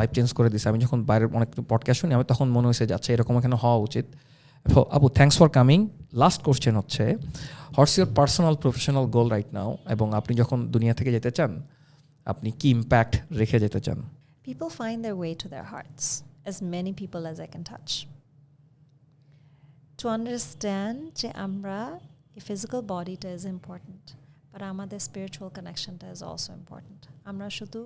লাইফ চেঞ্জ করে দিয়েছে। আমি যখন বাইরের অনেক পডকাস্ট শুনি, আমি তখন মনে হয়েছে যাচ্ছে এরকম এখানে হওয়া উচিত। আপু, thanks for coming. Last question হচ্ছে, what's your personal professional goal right now, এবং আপনি যখন দুনিয়া থেকে যেতে চান, আপনি কি ইম্প্যাক্ট রেখে যেতে চান? People find their way to their hearts, as many people as I can touch. To understand যে আমরা, এই physical bodyটা is important, but আমাদের spiritual connectionটা is also important. আমরা শুধু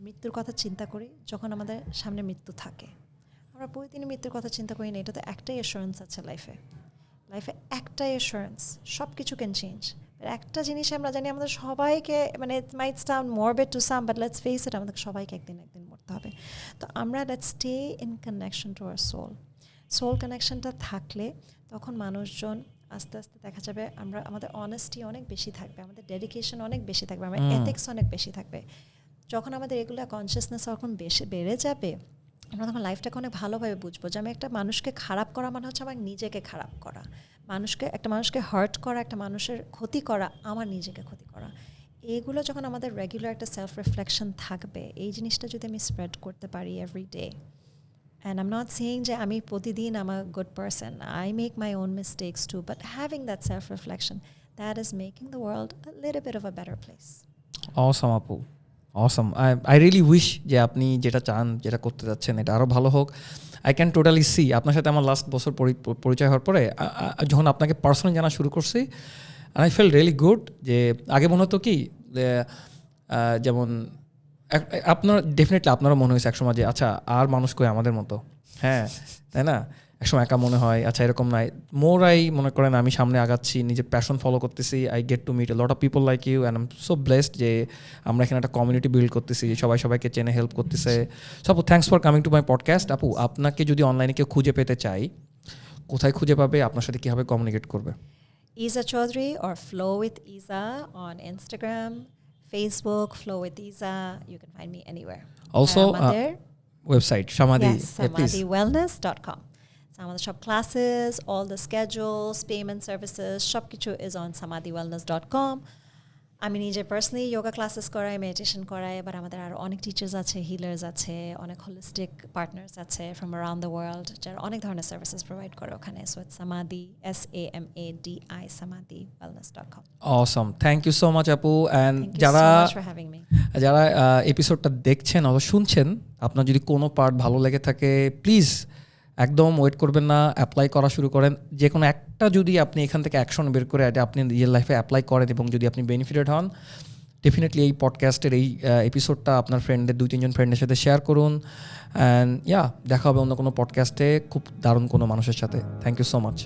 মৃত্যুর কথা চিন্তা করি যখন আমাদের সামনে মৃত্যু থাকে। আমরা প্রতিদিনই মৃত্যুর কথা চিন্তা করি না। এটা তো একটাই অ্যাসুরেন্স আছে লাইফে একটাই অ্যাসুরেন্স, সব কিছু ক্যান চেঞ্জ। একটা জিনিস আমরা জানি, আমাদের সবাইকে, মানে it might sound morbid to some, but let's face it, আমাদের সবাইকে একদিন মরতে হবে। তো আমরা let's stay in connection to our soul কানেকশনটা থাকলে তখন মানুষজন আস্তে আস্তে দেখা যাবে আমাদের অনেস্টি অনেক বেশি থাকবে, আমাদের ডেডিকেশন অনেক বেশি থাকবে, আমার এথিক্স অনেক বেশি থাকবে। যখন আমাদের এগুলো কনসিয়াসনেস যখন বেশি বেড়ে যাবে, আমরা তখন লাইফটাকে অনেক ভালোভাবে বুঝবো যে আমি একটা মানুষকে খারাপ করা মানে হচ্ছে আমার নিজেকে খারাপ করা, একটা মানুষকে হার্ট করা, একটা মানুষের ক্ষতি করা, আমার নিজেকে ক্ষতি করা। এইগুলো যখন আমাদের রেগুলার একটা সেলফ রিফ্লেকশন থাকবে, এই জিনিসটা যদি আমি স্প্রেড করতে পারি every day, and I am not saying যে আমি প্রতিদিন আমার good person, I make my own mistakes too, but having that self reflection, that is making the world a little bit of a better place. Awesome আপু, অসম। আই রিয়েলি উইশ যে আপনি যেটা চান, যেটা করতে যাচ্ছেন, এটা আরও ভালো হোক। আই ক্যান টোটালি সি আপনার সাথে আমার লাস্ট বছর পরিচয় হওয়ার পরে, যখন আপনাকে পার্সোনালি জানা শুরু করছি, আই ফিল রিয়েলি গুড। যে আগে মনে হতো কি, যেমন আপনার ডেফিনেটলি আপনারও মনে হয়েছে একসময় যে আচ্ছা আর মানুষ কই আমাদের মতো, হ্যাঁ তাই না, একসময় একা মনে হয়। আচ্ছা এরকম নাই, মোরাই মনে করেন আমি সামনে আগাচ্ছি, নিজের প্যাশন ফলো করতেছি, I get to meet a lot of people like you, and I am so blessed যে আমরা এখানে একটা কমিউনিটি বিল্ড করতেছি, সবাইকে চেনে হেল্প করতেছে। সো আপু, thanks for coming to my podcast. আপু, আপনাকে যদি অনলাইনে কেউ খুঁজে পেতে চাই, কোথায় খুঁজে পাবে, আপনার সাথে কীভাবে কমিউনিকেট করবে? Eza Chowdhury or Flow with Eza on Instagram, Facebook, Flow with Eza. You can find me anywhere. Also, website, Samadi. Yes, SamadiWellness.com. So আমাদের সব classes, all the schedules, payment services, সব কিছু is on SamadiWellness.com. আমি নিজে পার্সোনালি যোগা ক্লাসেস করাই, মেডিটেশন করাই, এবার আমাদের আরও অনেক টিচার্স আছে, হিলার্স আছে, অনেক হোলিস্টিক পার্টনার্স আছে ফ্রম অ্যারাউন্ড দ্য ওয়ার্ল্ড, যারা অনেক ধরনের সার্ভিসেস প্রোভাইড করে ওখানে। So it's Samadi, SAMADI, SamadiWellness.com. Awesome, thank you so much আপু। অ্যান্ড যারা এপিসোডটা দেখছেন অথবা শুনছেন, আপনার যদি কোনো পার্ট ভালো লেগে থাকে, প্লিজ একদম ওয়েট করবেন না, অ্যাপ্লাই করা শুরু করেন। যে কোনো একটা যদি আপনি এখান থেকে অ্যাকশন বের করে এটা আপনি রিয়েল লাইফে অ্যাপ্লাই করেন এবং যদি আপনি বেনিফিটেড হন, ডেফিনেটলি এই পডকাস্টের এই এপিসোডটা আপনার ফ্রেন্ডদের 2-3 জন ফ্রেন্ডের সাথে শেয়ার করুন। অ্যান্ড দেখা হবে অন্য কোনো পডকাস্টে খুব দারুণ কোনো মানুষের সাথে। Thank you so much.